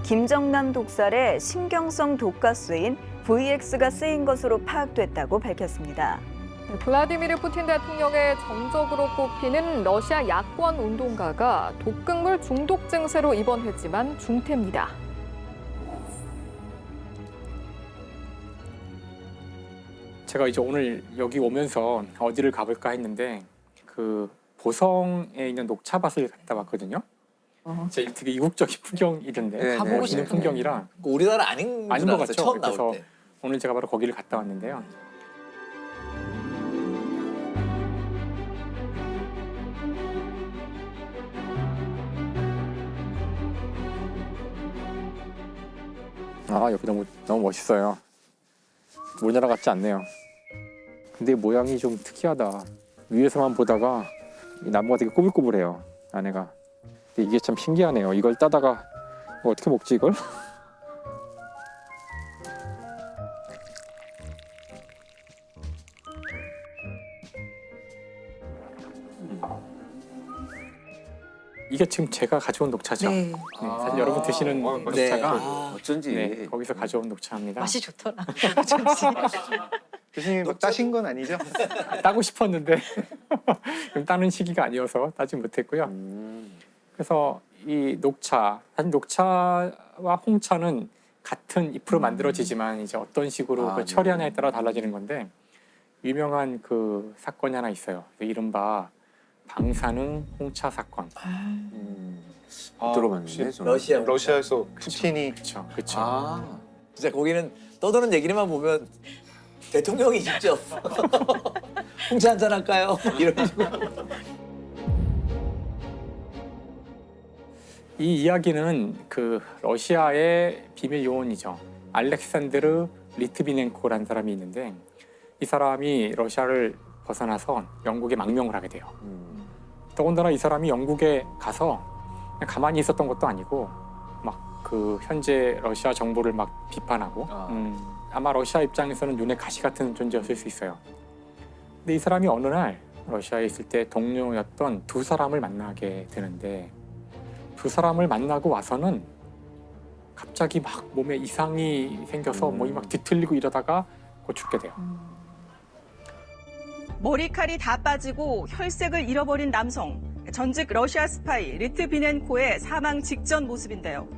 김정남 독살에 신경성 독가스인 VX가 쓰인 것으로 파악됐다고 밝혔습니다. 블라디미르 푸틴 대통령의 정적으로 꼽히는 러시아 야권 운동가가 독극물 중독 증세로 입원했지만 중태입니다. 제가 이제 오늘 여기 오면서 어디를 가볼까 했는데 그 보성에 있는 녹차밭을 갔다 왔거든요. 되게 이국적인 풍경이던데 가보고 싶은 풍경이라 우리나라 아닌 것 같죠. 처음 그래서 나올 때. 오늘 제가 바로 거기를 갔다 왔는데요. 여기 너무 멋있어요. 우리나라 같지 않네요. 근데 모양이 좀 특이하다. 위에서만 보다가 이 나무가 되게 꼬불꼬불해요, 안에가. 근데 이게 참 신기하네요. 이걸 따다가 어떻게 먹지 이걸? 이게 지금 제가 가져온 녹차죠? 네. 사실 여러분 드시는 녹차가 어쩐지 거기서 가져온 녹차입니다. 맛이 좋더라. 교수님 막 따신 건 아니죠? 따고 싶었는데 따는 시기가 아니어서 따지 못했고요. 그래서 이 녹차, 사실 녹차와 홍차는 같은 잎으로 만들어지지만 이제 어떤 식으로 그 처리하냐에 따라 달라지는 건데 유명한 그 사건이 하나 있어요. 이른바 방사능 홍차 사건. 들어봤는데 러시아에서 푸틴이 그렇죠. 진짜 거기는 떠드는 얘기만 보면 대통령이 직접 홍차 한잔 할까요? 이런 식으로. 이 이야기는 그 러시아의 비밀 요원이죠. 알렉산드르 리트비넨코라는 사람이 있는데 이 사람이 러시아를 벗어나서 영국에 망명을 하게 돼요. 더군다나 이 사람이 영국에 가서 그냥 가만히 있었던 것도 아니고 막 그 현재 러시아 정부를 막 비판하고 아마 러시아 입장에서는 눈에 가시 같은 존재였을 수 있어요. 근데 이 사람이 어느 날 러시아에 있을 때 동료였던 두 사람을 만나게 되는데 두 사람을 만나고 와서는 갑자기 막 몸에 이상이 생겨서 몸이 막 뒤틀리고 이러다가 곧 죽게 돼요. 머리칼이 다 빠지고 혈색을 잃어버린 남성, 전직 러시아 스파이 리트비넨코의 사망 직전 모습인데요.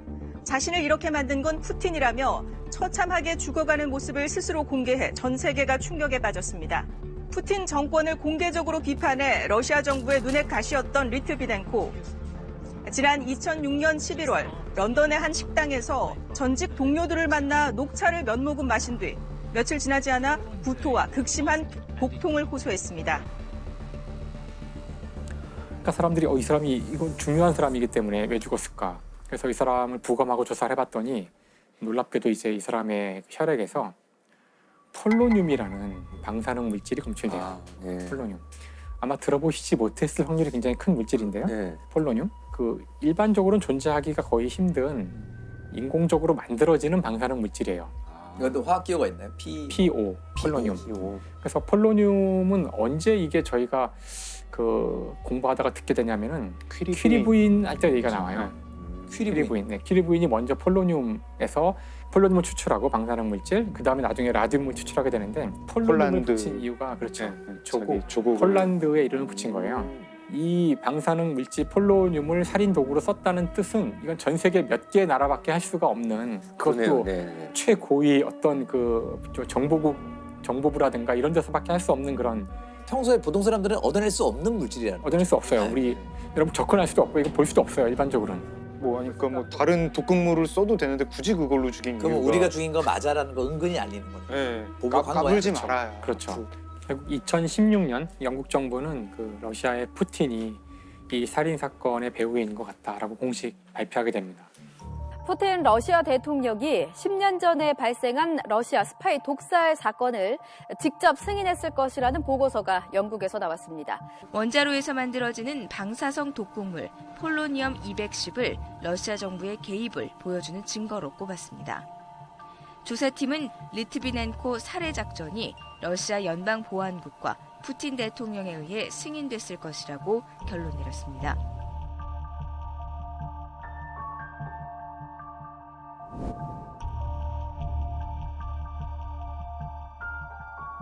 자신을 이렇게 만든 건 푸틴이라며 처참하게 죽어가는 모습을 스스로 공개해 전 세계가 충격에 빠졌습니다. 푸틴 정권을 공개적으로 비판해 러시아 정부의 눈에 가시였던 리트비넨코. 지난 2006년 11월 런던의 한 식당에서 전직 동료들을 만나 녹차를 몇 모금 마신 뒤 며칠 지나지 않아 구토와 극심한 복통을 호소했습니다. 그러니까 사람들이 이 사람이 이건 중요한 사람이기 때문에 왜 죽었을까? 그래서 이 사람을 부검하고 조사를 해봤더니 놀랍게도 이제 이 사람의 혈액에서 폴로늄이라는 방사능 물질이 검출돼요. 폴로늄. 아마 들어보시지 못했을 확률이 굉장히 큰 물질인데요. 폴로늄. 그 일반적으로는 존재하기가 거의 힘든 인공적으로 만들어지는 방사능 물질이에요. 이것도 화학 기호가 있나요? PO, 폴로늄. 그래서 폴로늄은 언제 이게 저희가 그 공부하다가 듣게 되냐면은 퀴리 부인 할 때 얘기가 나와요. 퀴리 부인. 네, 퀴리 부인이 먼저 폴로늄에서 폴로늄을 추출하고 방사능 물질, 그 다음에 나중에 라듐을 추출하게 되는데 폴로늄을 붙인 이유가 그렇죠. 조국. 폴란드에 이름을 붙인 거예요. 이 방사능 물질 폴로늄을 살인 도구로 썼다는 뜻은 이건 전 세계 몇 개의 나라밖에 할 수가 없는 그것도 최고위 어떤 그 정보부라든가 이런 데서밖에 할 수 없는 그런 평소에 보통 사람들은 얻어낼 수 없는 물질이라는 얻어낼 수 없어요. 우리 여러분 접근할 수도 없고 이거 볼 수도 없어요. 일반적으로는. 그러니까 뭐 다른 독극물을 써도 되는데 굳이 그걸로 죽인 그럼 이유가 우리가 죽인 거 맞아라는 거 은근히 알리는 거죠. 네. 보복한 까불지 거야. 말아요. 그렇죠. 결국 2016년 영국 정부는 그 러시아의 푸틴이 이 살인 사건의 배후인 것 같다라고 공식 발표하게 됩니다. 푸틴 러시아 대통령이 10년 전에 발생한 러시아 스파이 독살 사건을 직접 승인했을 것이라는 보고서가 영국에서 나왔습니다. 원자로에서 만들어지는 방사성 독극물 폴로니엄 210을 러시아 정부의 개입을 보여주는 증거로 꼽았습니다. 조사팀은 리트비넨코 살해 작전이 러시아 연방보안국과 푸틴 대통령에 의해 승인됐을 것이라고 결론 내렸습니다.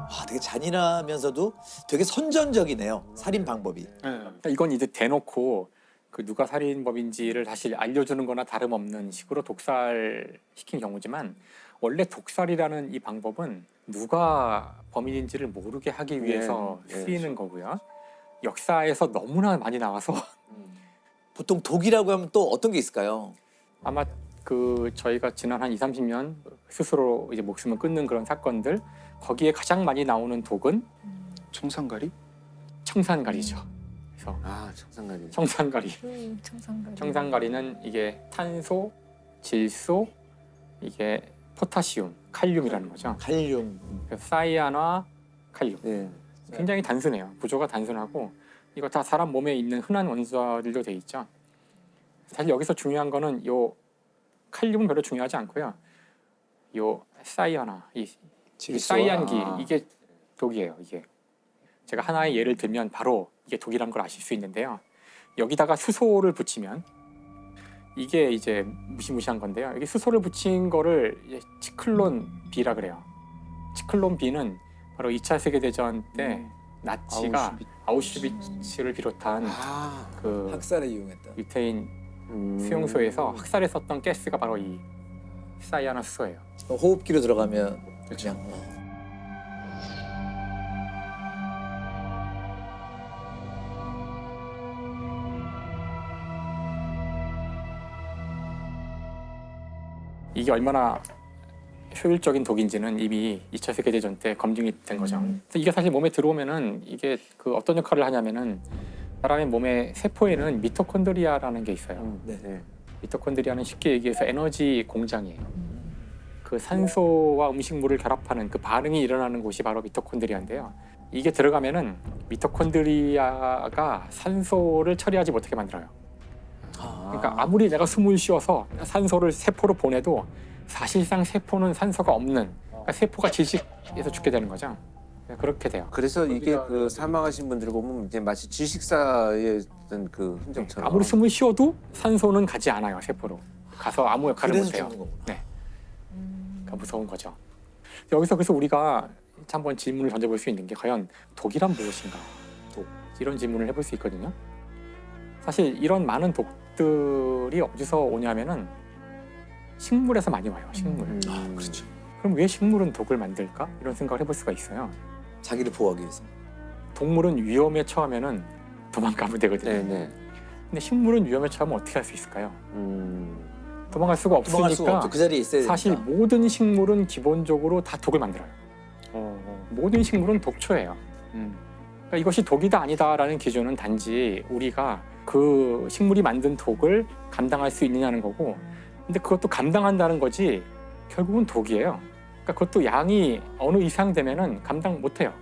와, 되게 잔인하면서도 되게 선전적이네요. 살인 방법이. 이건 이제 대놓고 그 누가 살인범인지를 사실 알려주는 거나 다름없는 식으로 독살시킨 경우지만 원래 독살이라는 이 방법은 누가 범인인지를 모르게 하기 위해서 쓰이는 거고요. 역사에서 너무나 많이 나와서 보통 독이라고 하면 또 어떤 게 있을까요? 아마 그 저희가 지난 한 20-30년 스스로 이제 목숨을 끊는 그런 사건들 거기에 가장 많이 나오는 독은 청산가리? 청산가리죠. 그래서 청산가리. 청산가리. 청산가리. 청산가리는 이게 탄소, 질소, 이게 포타시움, 칼륨이라는 거죠. 칼륨. 그래서 사이아나 칼륨. 굉장히 단순해요. 구조가 단순하고 이거 다 사람 몸에 있는 흔한 원소들로 돼 있죠. 사실 여기서 중요한 거는 요 칼륨은 별로 중요하지 않고요. 요 사이아나 이 사이안기 이게 독이에요. 이게 제가 하나의 예를 들면 바로 이게 독이라는 걸 아실 수 있는데요. 여기다가 수소를 붙이면 이게 이제 무시무시한 건데요. 여기 수소를 붙인 거를 치클론 B라 그래요. 치클론 B는 바로 2차 세계대전 때 나치가 아우슈비츠를 비롯한 그 학살에 이용했다. 유태인 수용소에서 학살에 썼던 가스가 바로 이 사이아나 수소예요. 호흡기로 들어가면 그냥 이게 얼마나 효율적인 독인지는 이미 2차 세계대전 때 검증이 된 거죠. 그래서 이게 사실 몸에 들어오면은 이게 그 어떤 역할을 하냐면은 사람의 몸의 세포에는 미토콘드리아라는 게 있어요. 미토콘드리아는 쉽게 얘기해서 에너지 공장이에요. 그 산소와 음식물을 결합하는 그 반응이 일어나는 곳이 바로 미토콘드리아인데요. 이게 들어가면은 미토콘드리아가 산소를 처리하지 못하게 만들어요. 그러니까 아무리 내가 숨을 쉬어서 산소를 세포로 보내도 사실상 세포는 산소가 없는, 그러니까 세포가 질식해서 죽게 되는 거죠. 그렇게 돼요. 그래서 이게 그 사망하신 분들을 보면 이제 마치 질식사의 어떤 그 흔적처럼 아무리 숨을 쉬어도 산소는 가지 않아요. 세포로 가서 아무 역할을 못 해요. 네, 그러니까 무서운 거죠. 여기서 그래서 우리가 한번 질문을 던져볼 수 있는 게 과연 독이란 무엇인가? 독 이런 질문을 해볼 수 있거든요. 사실 이런 많은 독들이 어디서 오냐면은 식물에서 많이 와요. 식물. 그렇죠. 그럼 왜 식물은 독을 만들까? 이런 생각을 해볼 수가 있어요. 자기를 보호하기 위해서. 동물은 위험에 처하면은 도망가면 되거든요. 네네. 근데 식물은 위험에 처하면 어떻게 할 수 있을까요? 도망갈 수가 없으니까 도망갈 수가 없죠. 그 자리에 있어야 사실 되니까. 모든 식물은 기본적으로 다 독을 만들어요. 모든 식물은 독초예요. 그러니까 이것이 독이다 아니다라는 기준은 단지 우리가 그 식물이 만든 독을 감당할 수 있느냐는 거고, 근데 그것도 감당한다는 거지 결국은 독이에요. 그러니까 그것도 양이 어느 이상 되면은 감당 못해요.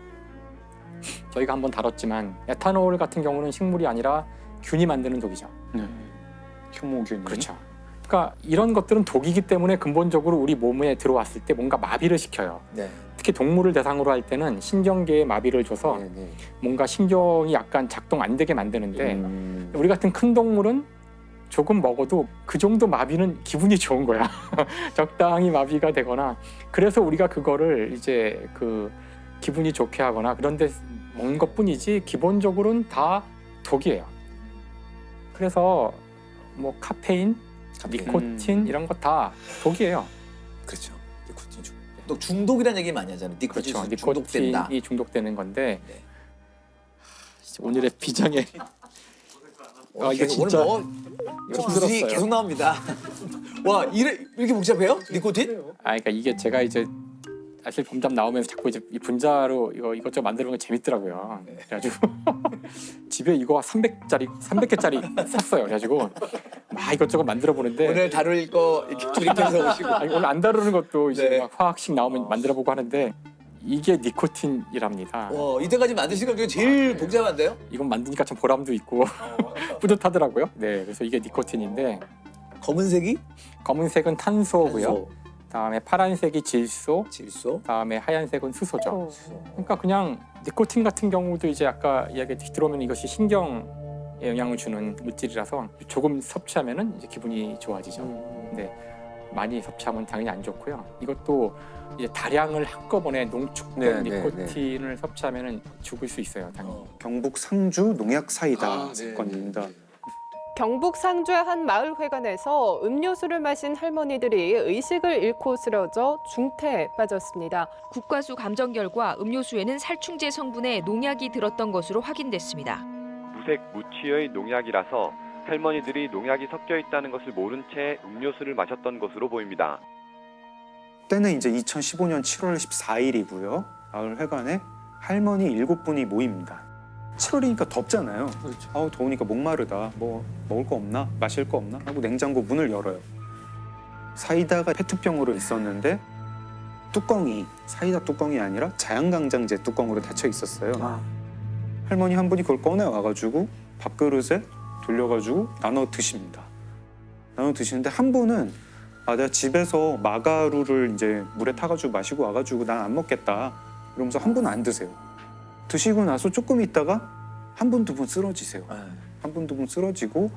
저희가 한번 다뤘지만 에탄올 같은 경우는 식물이 아니라 균이 만드는 독이죠. 효모균이. 그렇죠. 그러니까 이런 것들은 독이기 때문에 근본적으로 우리 몸에 들어왔을 때 뭔가 마비를 시켜요. 네. 특히 동물을 대상으로 할 때는 신경계에 마비를 줘서 뭔가 신경이 약간 작동 안 되게 만드는데 우리 같은 큰 동물은 조금 먹어도 그 정도 마비는 기분이 좋은 거야. 적당히 마비가 되거나, 그래서 우리가 그거를 이제 그 기분이 좋게 하거나 그런데 먹는 것뿐이지 기본적으로는 다 독이에요. 그래서 뭐 카페인, 니코틴 이런 거 다 독이에요. 그렇죠. 니코틴 중. 또 중독이라는 얘기 많이 하잖아요. 니코틴 그렇죠. 중독된다. 니코틴이 중독되는 건데 오늘의 비장의 이거 진짜 오늘 뭐 주술이 계속 나옵니다. 와 이렇게 복잡해요? 니코틴? 그러니까 이게 제가 이제 사실 범잡 나오면서 자꾸 이제 이 분자로 이것저것 만드는 거 재밌더라고요. 그래가지고 집에 이거 300개짜리 샀어요. 그래가지고 막 이것저것 만들어 보는데 오늘 다룰 거 이렇게 조립해서 오시고 오늘 안 다루는 것도 이제 막 화학식 나오면 만들어 보고 하는데 이게 니코틴이랍니다. 이때까지 만드신 것 중에 제일 복잡한데요? 이건 만드니까 참 보람도 있고 뿌듯하더라고요. 네, 그래서 이게 니코틴인데 검은색이? 검은색은 탄소고요. 다음에 파란색이 질소, 다음에 하얀색은 수소죠. 그러니까 그냥 니코틴 같은 경우도 이제 아까 이야기 들어오면 이것이 신경에 영향을 주는 물질이라서 조금 섭취하면은 이제 기분이 좋아지죠. 근데 많이 섭취하면 당연히 안 좋고요. 이것도 이제 다량을 한꺼번에 농축된 니코틴을 섭취하면은 죽을 수 있어요, 당연히. 경북 상주 농약 사이다 사건입니다. 경북 상주의 한 마을 회관에서 음료수를 마신 할머니들이 의식을 잃고 쓰러져 중태에 빠졌습니다. 국과수 감정 결과 음료수에는 살충제 성분의 농약이 들었던 것으로 확인됐습니다. 무색 무취의 농약이라서 할머니들이 농약이 섞여 있다는 것을 모른 채 음료수를 마셨던 것으로 보입니다. 때는 이제 2015년 7월 14일이고요. 마을 회관에 할머니 7분이 모입니다. 7월이니까 덥잖아요. 그렇죠. 아우 더우니까 목마르다. 뭐 먹을 거 없나? 마실 거 없나? 하고 냉장고 문을 열어요. 사이다가 페트병으로 있었는데 뚜껑이 사이다 뚜껑이 아니라 자양강장제 뚜껑으로 닫혀 있었어요. 할머니 한 분이 그걸 꺼내 와가지고 밥그릇에 돌려가지고 나눠 드십니다. 나눠 드시는데 한 분은 내가 집에서 마가루를 이제 물에 타가지고 마시고 와가지고 난 안 먹겠다 이러면서 한 분은 안 드세요. 드시고 나서 조금 있다가 한 분, 두 분 쓰러지세요. 한 분, 두 분 쓰러지고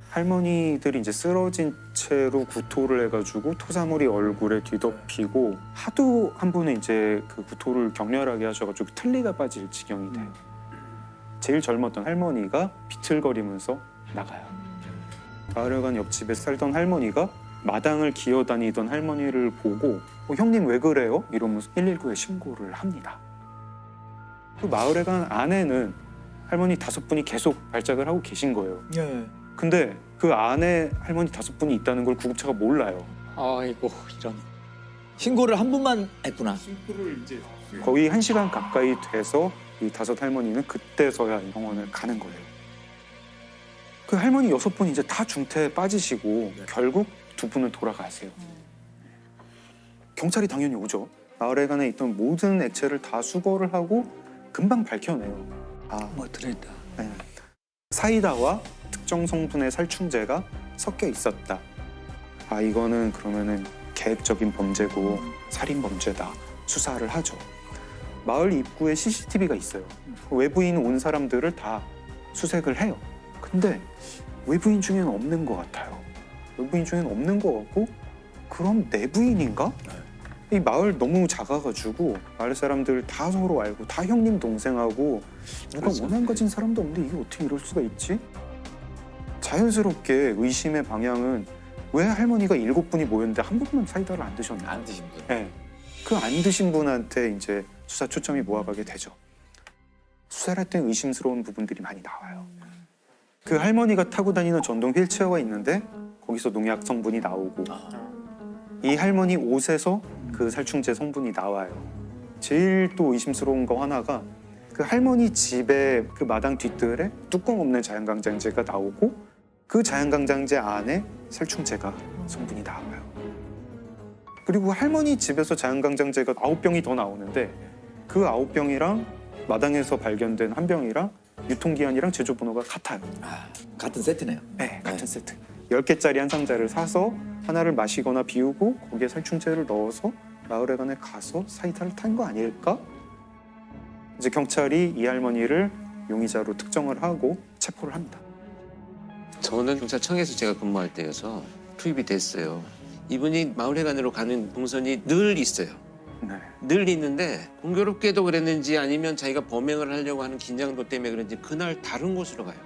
할머니들이 이제 쓰러진 채로 구토를 해가지고 토사물이 얼굴에 뒤덮이고 하도 한 분은 이제 그 구토를 격렬하게 하셔가지고 틀니가 빠질 지경이 돼요. 제일 젊었던 할머니가 비틀거리면서 나가요. 마을회관 옆집에 살던 할머니가 마당을 기어다니던 할머니를 보고 형님 왜 그래요? 이러면서 119에 신고를 합니다. 그 마을회관 안에는 할머니 5분이 계속 발작을 하고 계신 거예요. 근데 그 안에 할머니 5분이 있다는 걸 구급차가 몰라요. 아이고 이런. 신고를 한 분만 했구나. 거의 1시간 가까이 돼서 이 5 할머니는 그때서야 병원을 가는 거예요. 그 할머니 6분이 이제 다 중태에 빠지시고 결국 2분은 돌아가세요. 경찰이 당연히 오죠. 마을회관에 있던 모든 액체를 다 수거를 하고 금방 밝혀내요. 뭐 들어있다. 네. 사이다와 특정 성분의 살충제가 섞여 있었다. 이거는 그러면은 계획적인 범죄고 살인 범죄다. 수사를 하죠. 마을 입구에 CCTV가 있어요. 외부인 온 사람들을 다 수색을 해요. 근데 외부인 중에는 없는 것 같아요. 외부인 중에는 없는 것 같고, 그럼 내부인인가? 이 마을 너무 작아가지고 마을 사람들 다 서로 알고 다 형님 동생하고 누가 원한 가진 사람도 없는데 이게 어떻게 이럴 수가 있지? 자연스럽게 의심의 방향은 왜 할머니가 7분이 모였는데 한 분만 사이다를 안 드셨나? 안 드신 분. 네. 그 안 드신 분한테 이제 수사 초점이 모아가게 되죠. 수사를 할 때 의심스러운 부분들이 많이 나와요. 그 할머니가 타고 다니는 전동 휠체어가 있는데 거기서 농약 성분이 나오고, 이 할머니 옷에서 그 살충제 성분이 나와요. 제일 또 의심스러운 거 하나가 그 할머니 집에 그 마당 뒷뜰에 뚜껑 없는 자연강장제가 나오고, 그 자연강장제 안에 살충제가 성분이 나와요. 그리고 할머니 집에서 자연강장제가 9병이 더 나오는데 그 9병이랑 마당에서 발견된 한 병이랑 유통기한이랑 제조번호가 같아요. 같은 세트네요. 네, 같은 세트. 10개짜리 한 상자를 사서 하나를 마시거나 비우고 거기에 살충제를 넣어서 마을회관에 가서 사이다를 탄 거 아닐까? 이제 경찰이 이 할머니를 용의자로 특정을 하고 체포를 합니다. 저는 경찰청에서 제가 근무할 때여서 투입이 됐어요. 이분이 마을회관으로 가는 동선이 늘 있어요. 늘 있는데 공교롭게도 그랬는지 아니면 자기가 범행을 하려고 하는 긴장도 때문에 그런지 그날 다른 곳으로 가요.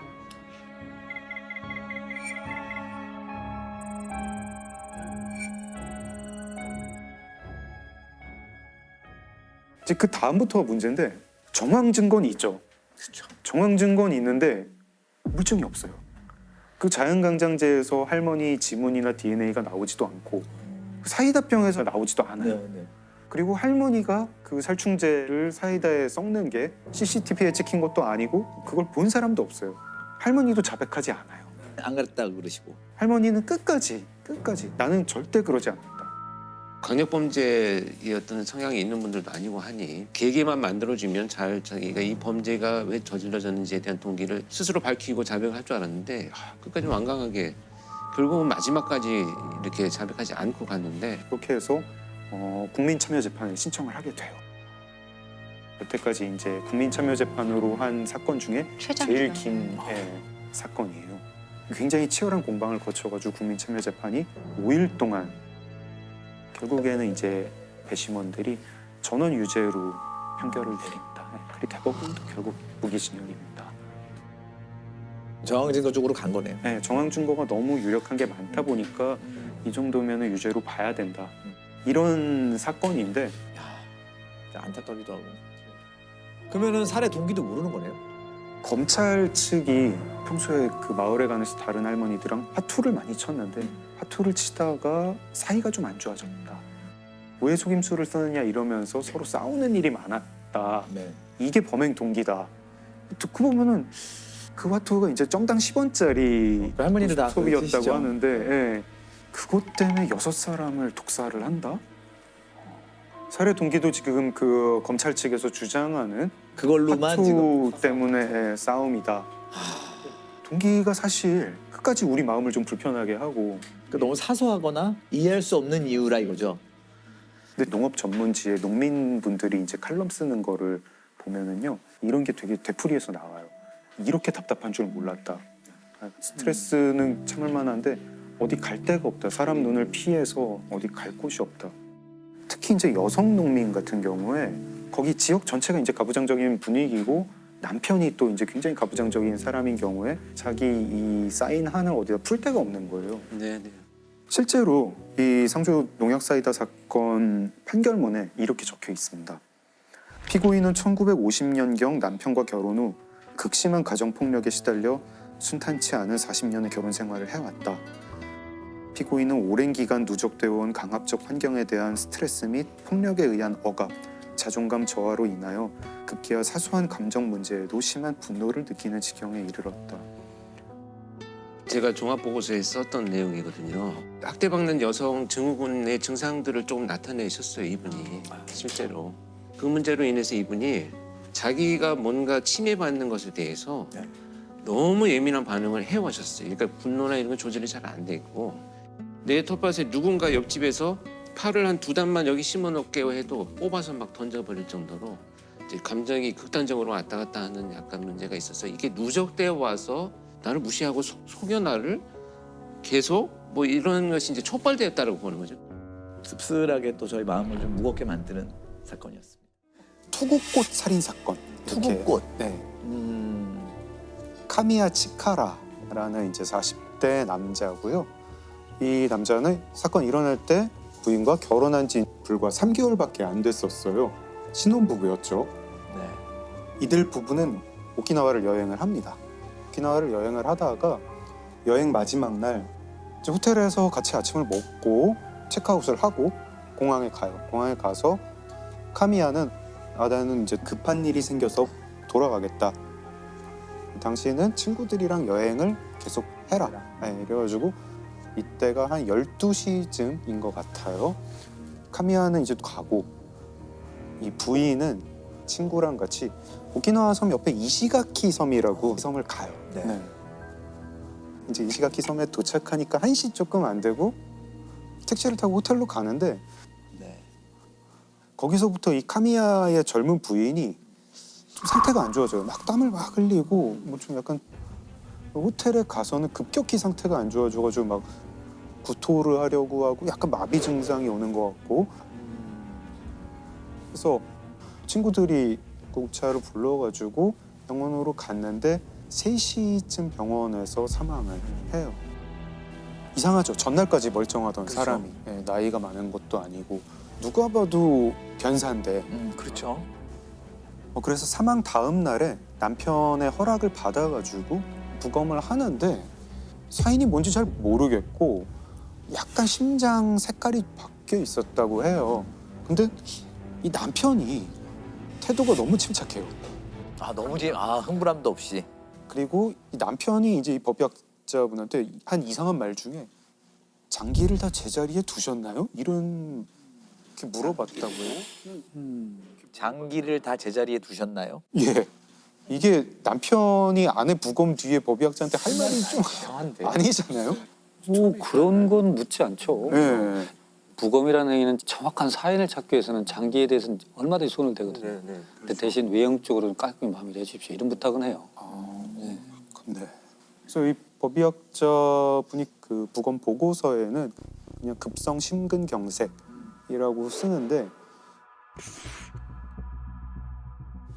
이제 그 다음부터가 문제인데, 정황 증거는 있죠. 정황 증거는 있는데 물증이 없어요. 그 자연강장제에서 할머니 지문이나 DNA가 나오지도 않고 사이다병에서 나오지도 않아요. 그리고 할머니가 그 살충제를 사이다에 섞는 게 CCTV에 찍힌 것도 아니고 그걸 본 사람도 없어요. 할머니도 자백하지 않아요. 안 그랬다고 그러시고. 할머니는 끝까지 나는 절대 그러지 않는다. 강력범죄의 어떤 성향이 있는 분들도 아니고 하니 계기만 만들어주면 잘 자기가 이 범죄가 왜 저질러졌는지에 대한 동기를 스스로 밝히고 자백할 줄 알았는데 끝까지 완강하게 결국은 마지막까지 이렇게 자백하지 않고 갔는데, 그렇게 해서 국민참여재판에 신청을 하게 돼요. 여태까지 이제 국민참여재판으로 한 사건 중에 제일 긴 사건이에요. 굉장히 치열한 공방을 거쳐가지고 국민참여재판이 5일 동안 결국에는 이제 배심원들이 전원 유죄로 판결을 내립니다. 그리고 대법원도 결국 무기징역입니다. 정황 증거 쪽으로 간 거네요. 네, 정황 증거가 너무 유력한 게 많다 보니까 이 정도면 유죄로 봐야 된다. 이런 사건인데 안타깝기도 하고. 그러면은 살해 동기도 모르는 거네요. 검찰 측이 평소에 그 마을에 가면서 다른 할머니들이랑 화투를 많이 쳤는데 화투를 치다가 사이가 좀 안 좋아졌다. 왜 속임수를 쓰느냐 이러면서 서로 싸우는 일이 많았다. 이게 범행 동기다. 듣고 보면은 그 화투가 이제 정당 10원짜리 할머니들 다 소비였다고 드시죠? 하는데 그것 때문에 6사람을 독살을 한다? 살해 동기도 지금 그 검찰 측에서 주장하는 그걸로만 화투 지금 때문에 싸움이다. 동기가 사실 끝까지 우리 마음을 좀 불편하게 하고 너무 사소하거나 이해할 수 없는 이유라 이거죠. 근데 농업 전문지에 농민분들이 이제 칼럼 쓰는 거를 보면은요, 이런 게 되게 되풀이해서 나와요. 이렇게 답답한 줄 몰랐다. 스트레스는 참을 만한데 어디 갈 데가 없다. 사람 눈을 피해서 어디 갈 곳이 없다. 특히 이제 여성 농민 같은 경우에 거기 지역 전체가 이제 가부장적인 분위기고 남편이 또 이제 굉장히 가부장적인 사람인 경우에 자기 이 쌓인 한을 어디다 풀 데가 없는 거예요. 네네. 실제로 이 상주 농약 사이다 사건 판결문에 이렇게 적혀 있습니다. 피고인은 1950년경 남편과 결혼 후 극심한 가정폭력에 시달려 순탄치 않은 40년의 결혼 생활을 해왔다. 피고인은 오랜 기간 누적되어 온 강압적 환경에 대한 스트레스 및 폭력에 의한 억압, 자존감 저하로 인하여 급기야 사소한 감정 문제에도 심한 분노를 느끼는 지경에 이르렀다. 제가 종합보고서에 썼던 내용이거든요. 학대받는 여성 증후군의 증상들을 조금 나타내셨어요, 이분이. 실제로. 그 문제로 인해서 이분이 자기가 뭔가 침해받는 것에 대해서 너무 예민한 반응을 해오셨어요. 그러니까 분노나 이런 건 조절이 잘 안 돼 있고 내 텃밭에 누군가 옆집에서 팔을 한 2단만 여기 심어놓게요 해도 뽑아서 막 던져버릴 정도로 이제 감정이 극단적으로 왔다 갔다 하는 약간 문제가 있어서 이게 누적되어 와서 나를 무시하고 속여 나를 계속 뭐 이런 것이 이제 촉발되었다고 보는 거죠. 씁쓸하게 또 저희 마음을 좀 무겁게 만드는 사건이었습니다. 투구꽃 살인 사건. 투구꽃. 네. 카미야 치카라라는 이제 40대 남자고요. 이 남자는 사건 일어날 때 부인과 결혼한 지 불과 3개월밖에 안 됐었어요. 신혼부부였죠. 네. 이들 부부는 오키나와를 여행을 합니다. 오키나와를 여행을 하다가 여행 마지막 날 이제 호텔에서 같이 아침을 먹고 체크아웃을 하고 공항에 가요. 공항에 가서 카미야는 나는 이제 급한 일이 생겨서 돌아가겠다. 당신은 친구들이랑 여행을 계속 해라. 네, 이래가지고 이때가 한 12시쯤인 것 같아요. 카미야는 이제 가고 이 부인은 친구랑 같이 오키나와 섬 옆에 이시가키 섬이라고 섬을 가요. 네. 이제 이시가키 섬에 도착하니까 1시 조금 안 되고 택시를 타고 호텔로 가는데 거기서부터 이 카미야의 젊은 부인이 좀 상태가 안 좋아져요. 막 땀을 막 흘리고 뭐 좀 약간 호텔에 가서는 급격히 상태가 안 좋아져가지고 막 구토를 하려고 하고 약간 마비 증상이 오는 것 같고 그래서 친구들이 구급차를 불러가지고 병원으로 갔는데 3시쯤 병원에서 사망을 해요. 이상하죠. 전날까지 멀쩡하던 그렇죠. 사람이 나이가 많은 것도 아니고 누가 봐도 변사인데 그렇죠. 그래서 사망 다음 날에 남편의 허락을 받아가지고 부검을 하는데 사인이 뭔지 잘 모르겠고 약간 심장 색깔이 바뀌어 있었다고 해요. 근데 이 남편이 태도가 너무 침착해요. 너무 흥분함도 없이. 그리고 이 남편이 이제 이 법의학자분한테 한 이상한 말 중에 장기를 다 제자리에 두셨나요? 이런 이렇게 물어봤다고요. 장기를 다 제자리에 두셨나요? 예. 이게 남편이 아내 부검 뒤에 법의학자한테 할 말이 좀 이상한데 아니잖아요? 뭐 그런 건 묻지 않죠. 네. 부검이라는 행위는 정확한 사인을 찾기 위해서는 장기에 대해서는 얼마든지 손을 대거든요. 근데 대신 외형적으로 깔끔히 마무리해 주십시오. 이런 부탁은 해요. 네. 그래서 이 법의학자분이 그 부검 보고서에는 그냥 급성 심근경색이라고 쓰는데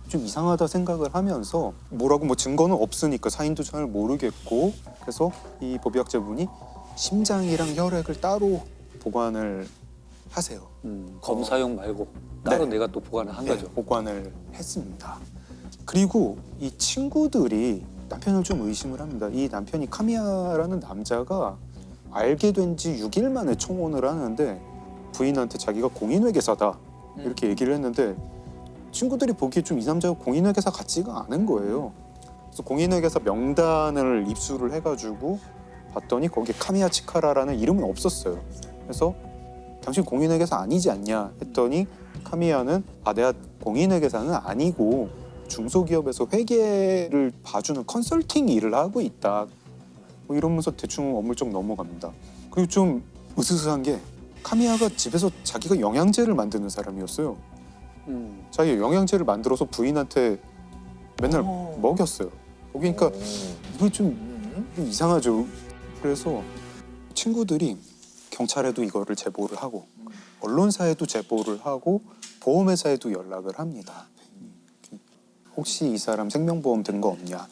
좀 이상하다 생각을 하면서 뭐라고 뭐 증거는 없으니까 사인도 잘 모르겠고 그래서 이 법의학자분이 심장이랑 혈액을 따로 보관을 하세요. 검사용 말고 따로 내가 또 보관을 한 거죠. 보관을 했습니다. 그리고 이 친구들이 남편을 좀 의심을 합니다. 이 남편이 카미야라는 남자가 알게 된 지 6일 만에 청혼을 하는데 부인한테 자기가 공인회계사다 이렇게 얘기를 했는데 친구들이 보기에 좀 이 남자가 공인회계사 같지가 않은 거예요. 그래서 공인회계사 명단을 입수를 해가지고 봤더니 거기에 카미야 치카라라는 이름은 없었어요. 그래서 당신 공인회계사 아니지 않냐 했더니 카미야는 내가 공인회계사는 아니고 중소기업에서 회계를 봐주는 컨설팅 일을 하고 있다. 뭐 이러면서 대충 어물쩍 넘어갑니다. 그리고 좀 으스스한 게 카미야가 집에서 자기가 영양제를 만드는 사람이었어요. 자기가 영양제를 만들어서 부인한테 맨날 먹였어요. 그러니까 이거 좀 이상하죠. 그래서 친구들이 경찰에도 이거를 제보를 하고 언론사에도 제보를 하고 보험회사에도 연락을 합니다. 혹시 이 사람 생명보험 든 거 없냐.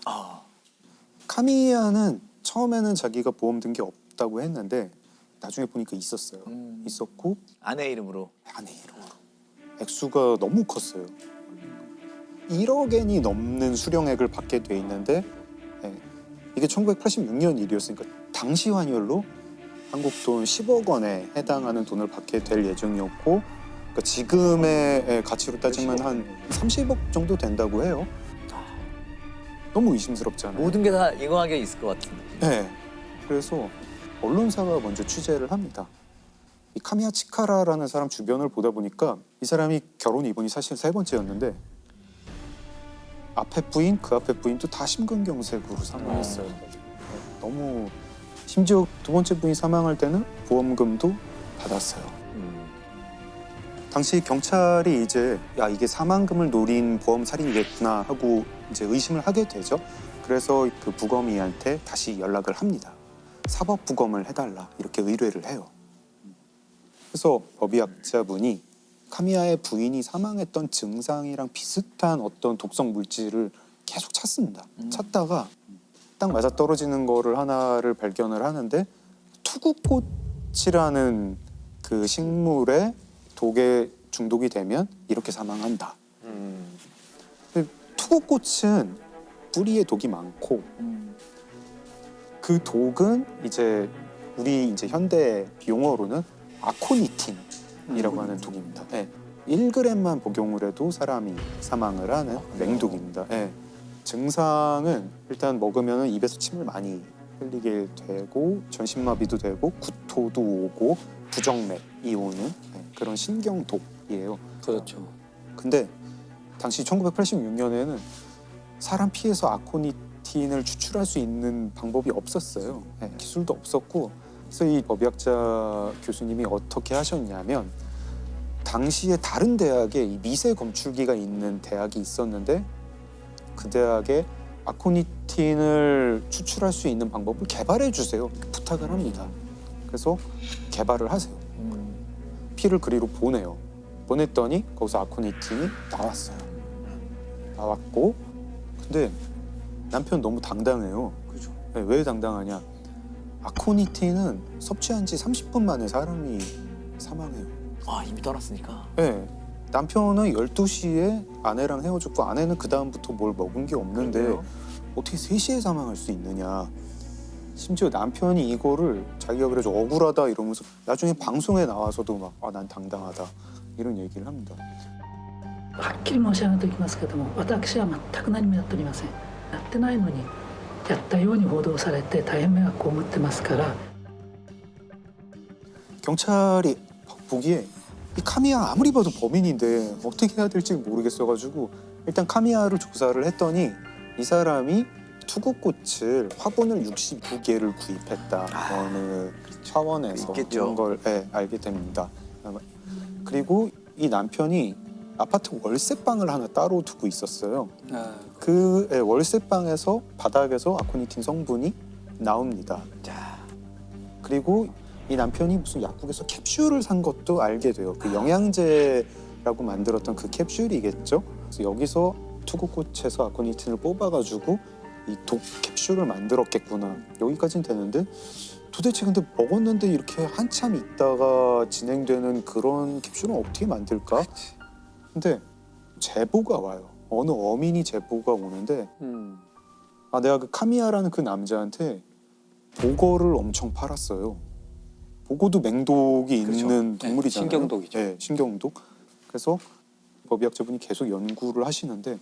카미야는 처음에는 자기가 보험 든 게 없다고 했는데 나중에 보니까 있었어요. 있었고 아내 이름으로. 아내 이름으로. 액수가 너무 컸어요. 1억엔이 넘는 수령액을 받게 돼 있는데 이게 1986년 일이었으니까 당시 환율로 한국 돈 10억 원에 해당하는 돈을 받게 될 예정이었고 그러니까 지금의 가치로 따지면 한 30억 정도 된다고 해요. 너무 의심스럽잖아요. 모든 게 다 인과관계 있을 것 같은데. 네. 그래서 언론사가 먼저 취재를 합니다. 이 카미야 치카라라는 사람 주변을 보다 보니까 이 사람이 결혼 이번이 사실 3번째였는데 앞에 부인, 그 앞에 부인도 다 심근경색으로 사망했어요. 너무 심지어 2번째 부인 사망할 때는 보험금도 받았어요. 당시 경찰이 이제 야 이게 사망금을 노린 보험 살인이겠구나 하고 이제 의심을 하게 되죠. 그래서 그 부검이한테 다시 연락을 합니다. 사법 부검을 해달라 이렇게 의뢰를 해요. 그래서 법의학자분이 카미야의 부인이 사망했던 증상이랑 비슷한 어떤 독성 물질을 계속 찾습니다. 찾다가 딱 맞아 떨어지는 거를 하나를 발견을 하는데 투구꽃이라는 그 식물에 독에 중독이 되면 이렇게 사망한다. 투구꽃은 뿌리에 독이 많고 그 독은 이제 우리 이제 현대 용어로는 아코니틴이라고 하는 독입니다. 네. 1g만 복용을 해도 사람이 사망을 하는 맹독입니다. 네. 증상은 일단 먹으면 입에서 침을 많이 흘리게 되고 전신마비도 되고 구토도 오고 부정맥이 오는 그런 신경독이에요. 그렇죠. 근데 당시 1986년에는 사람 피에서 아코니틴을 추출할 수 있는 방법이 없었어요. 네, 기술도 없었고 그래서 이 법의학자 교수님이 어떻게 하셨냐면 당시에 다른 대학에 이 미세 검출기가 있는 대학이 있었는데 그 대학에 아코니틴을 추출할 수 있는 방법을 개발해 주세요. 부탁을 합니다. 그래서 개발을 하세요. 피를 그리로 보내요. 보냈더니 거기서 아코니틴이 나왔어요. 나왔고 근데 남편 너무 당당해요. 그죠? 네, 왜 당당하냐? 아코니틴은 섭취한 지 30분 만에 사람이 사망해요. 아 이미 떠났으니까. 네. 남편은 12시에 아내랑 헤어졌고 아내는 그 다음부터 뭘 먹은 게 없는데 그래요? 어떻게 3시에 사망할 수 있느냐. 심지어 남편이 이거를 자기가 그래서 억울하다 이러면서 나중에 방송에 나와서도 막 아 난 당당하다 이런 얘기를 합니다. はっきり申し上げておきますけども、私は全く何もやっておりません。やってないのにやったように報道されて大変迷惑を被ってますから。 경찰이 보기에 이 카미야 아무리 봐도 범인인데 어떻게 해야 될지 모르겠어가지고 일단 카미야를 조사를 했더니 이 사람이 투구꽃을 화분을 69개를 구입했다. 어느 차원에서 이런 걸 알게 됩니다. 그리고 이 남편이 아파트 월세방을 하나 따로 두고 있었어요. 그 월세방에서 바닥에서 아코니틴 성분이 나옵니다. 그리고 이 남편이 무슨 약국에서 캡슐을 산 것도 알게 돼요. 그 영양제라고 만들었던 그 캡슐이겠죠. 그래서 여기서 투구꽃에서 아코니틴을 뽑아가지고 이 독 캡슐을 만들었겠구나. 여기까지는 되는데 도대체 근데 먹었는데 이렇게 한참 있다가 진행되는 그런 캡슐은 어떻게 만들까? 근데 제보가 와요. 어느 어민이 제보가 오는데 아 내가 그 카미야라는 그 남자한테 보거를 엄청 팔았어요. 보고도 맹독이 있는 동물이잖아요. 신경독이죠. 네, 신경독. 그래서 법의학자분이 계속 연구를 하시는데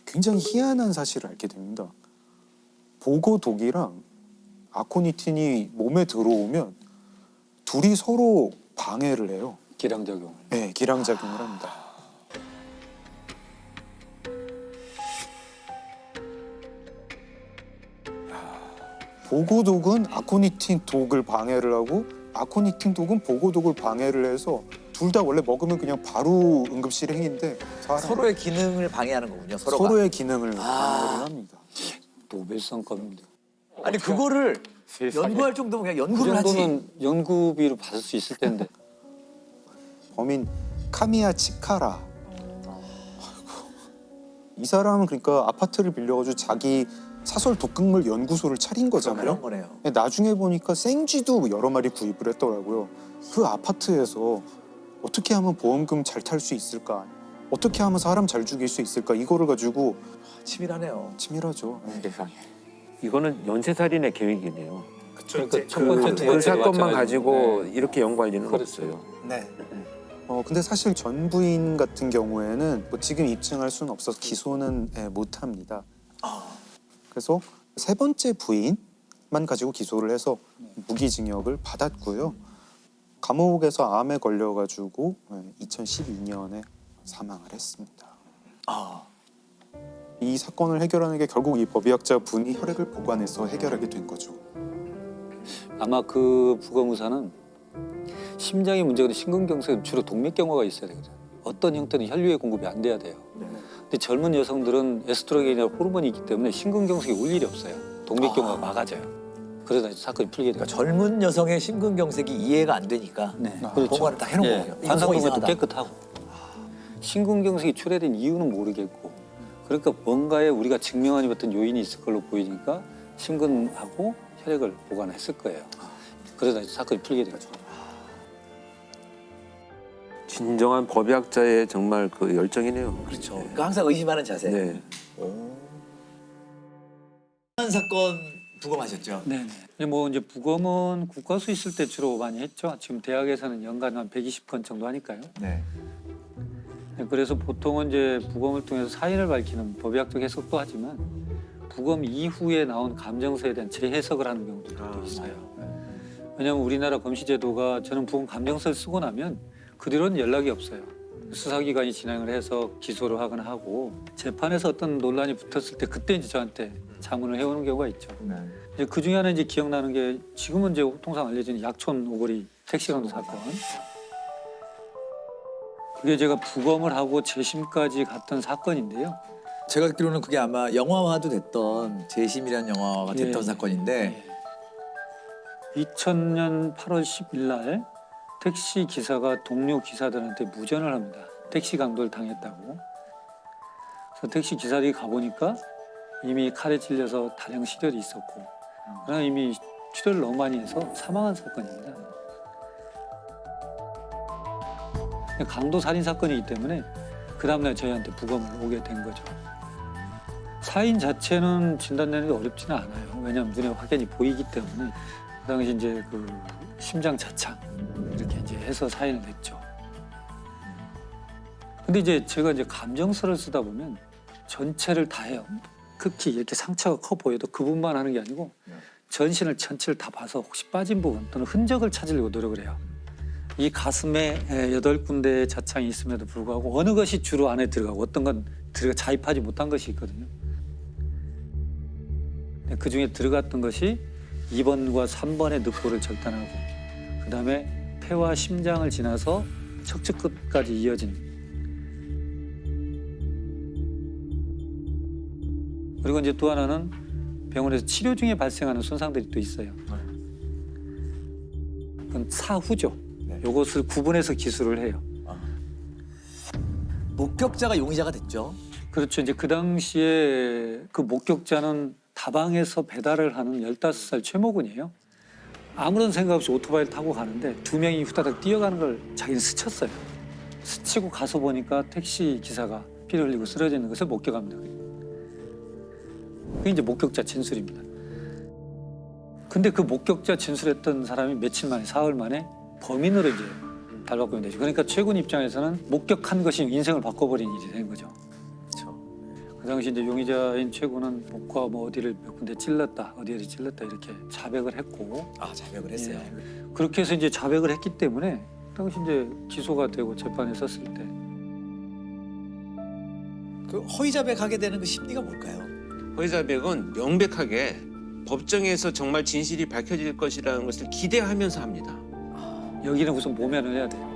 굉장히 희한한 사실을 알게 됩니다. 보고독이랑 아코니틴이 몸에 들어오면 둘이 서로 방해를 해요. 기량작용을. 네, 기량작용을 합니다. 보고독은 아코니틴 독을 방해를 하고 아코니틴 독은 보고독을 방해를 해서 둘 다 원래 먹으면 그냥 바로 응급실행인데 서로의 기능을 방해하는 거군요. 서로의 기능을 방해를 합니다. 노벨상감인데. 아니 그거를 연구할 정도면 그냥 연구를 그 하지. 정도는 연구비로 받을 수 있을 텐데. 범인 카미야 치카라. 아이고. 이 사람은 그러니까 아파트를 빌려가지고 자기 사설 독극물 연구소를 차린 거잖아요. 그런 거네요. 나중에 보니까 생쥐도 여러 마리 구입을 했더라고요. 그 아파트에서 어떻게 하면 보험금 잘 탈 수 있을까? 어떻게 하면 사람 잘 죽일 수 있을까? 이거를 가지고 치밀하네요. 치밀하죠. 세상에. 이거는 연쇄살인의 계획이네요. 그러니까 첫 번째, 두 그 번째 사건만 가지고 이렇게 연구할 리는 그랬어요. 없어요. 네. 근데 사실 전 부인 같은 경우에는 뭐 지금 입증할 수는 없어서 기소는 못 합니다. 그래서 3번째 부인만 가지고 기소를 해서 무기징역을 받았고요. 감옥에서 암에 걸려가지고 2012년에 사망을 했습니다. 이 사건을 해결하는 게 결국 이 법의학자 분이 혈액을 보관해서 해결하게 된 거죠. 아마 그 부검 의사는 심장이 문제거든 심근경색은 주로 동맥경화가 있어야 되거든. 어떤 형태는 혈류의 공급이 안 돼야 돼요. 근데 젊은 여성들은 에스트로겐이나 호르몬이 있기 때문에 심근경색이 올 일이 없어요. 동맥경화가 막아져요. 그러다 사건이 풀리게 돼요. 그러니까 젊은 여성의 심근경색이 이해가 안 되니까 보관을 다 해놓은 거예요. 관상동맥도 깨끗하고. 심근경색이 초래된 이유는 모르겠고, 그러니까 뭔가에 우리가 증명하지 못한 요인이 있을 걸로 보이니까 심근하고 혈액을 보관했을 거예요. 그러다 사건이 풀리게 되죠. 진정한 법의학자의 정말 그 열정이네요. 그렇죠. 그러니까 항상 의심하는 자세. 네. 한 사건 부검하셨죠? 네. 이제 부검은 국가수 있을 때 주로 많이 했죠. 지금 대학에서는 연간 한 120건 정도 하니까요. 네. 그래서 보통은 이제 부검을 통해서 사인을 밝히는 법의학적 해석도 하지만 부검 이후에 나온 감정서에 대한 재해석을 하는 경우도 있어요. 왜냐하면 우리나라 검시제도가 저는 부검 감정서를 쓰고 나면 그 뒤로는 연락이 없어요. 수사기관이 진행을 해서 기소를 하거나 하고 재판에서 어떤 논란이 붙었을 때 그때 이제 저한테 자문을 해오는 경우가 있죠. 이제 그 중에 하나 이제 기억나는 게 지금은 이제 통상 알려진 약촌 오거리 택시 강도 사건. 그게 제가 부검을 하고 재심까지 갔던 사건인데요. 제가 듣기로는 그게 아마 영화화도 됐던 재심이라는 영화가 됐던 사건인데 2000년 8월 10일 날 택시 기사가 동료 기사들한테 무전을 합니다. 택시 강도를 당했다고. 그래서 택시 기사들이 가보니까 이미 칼에 찔려서 다량 실혈이 있었고 그러나 이미 출혈을 너무 많이 해서 사망한 사건입니다. 강도 살인 사건이기 때문에 그 다음날 저희한테 부검을 오게 된 거죠. 사인 자체는 진단내는 게 어렵지는 않아요. 왜냐하면 눈에 확연히 보이기 때문에 그 당시 이제 그 심장 자창 이렇게 이제 해서 사인을 냈죠. 근데 이제 제가 이제 감정서를 쓰다 보면 전체를 다 해요. 극히 이렇게 상처가 커 보여도 그 부분만 하는 게 아니고 전신을 전체를 다 봐서 혹시 빠진 부분 또는 흔적을 찾으려고 노력을 해요. 이 가슴에 8군데의 자창이 있음에도 불구하고 어느 것이 주로 안에 들어가고 어떤 건 자입하지 못한 것이 있거든요. 그 중에 들어갔던 것이 2번과 3번의 늑골을 절단하고 그 다음에 폐와 심장을 지나서 척추 끝까지 이어진 그리고 이제 또 하나는 병원에서 치료 중에 발생하는 손상들이 또 있어요. 그건 사후죠. 이것을 구분해서 기술을 해요. 목격자가 용의자가 됐죠. 그렇죠. 이제 그 당시에 그 목격자는 다방에서 배달을 하는 15살 최모군이에요. 아무런 생각 없이 오토바이를 타고 가는데 2명이 후다닥 뛰어가는 걸 자기는 스쳤어요. 스치고 가서 보니까 택시 기사가 피를 흘리고 쓰러져 있는 것을 목격합니다. 그게 이제 목격자 진술입니다. 근데 그 목격자 진술했던 사람이 며칠 만에, 사흘 만에 범인으로 이제 달바꿈이 되죠. 그러니까 최군 입장에서는 목격한 것이 인생을 바꿔버린 일이 된 거죠. 그 당시 이제 용의자인 최군은 목과 뭐 어디를 몇 군데 찔렀다, 어디를 찔렀다 이렇게 자백을 했고. 자백을 했어요. 그렇게 해서 이제 자백을 했기 때문에 당시 이제 기소가 되고 재판에 섰을 때. 그 허위 자백하게 되는 그 심리가 뭘까요? 허위 자백은 명백하게 법정에서 정말 진실이 밝혀질 것이라는 것을 기대하면서 합니다. 여기는 우선 모면을 해야 돼요.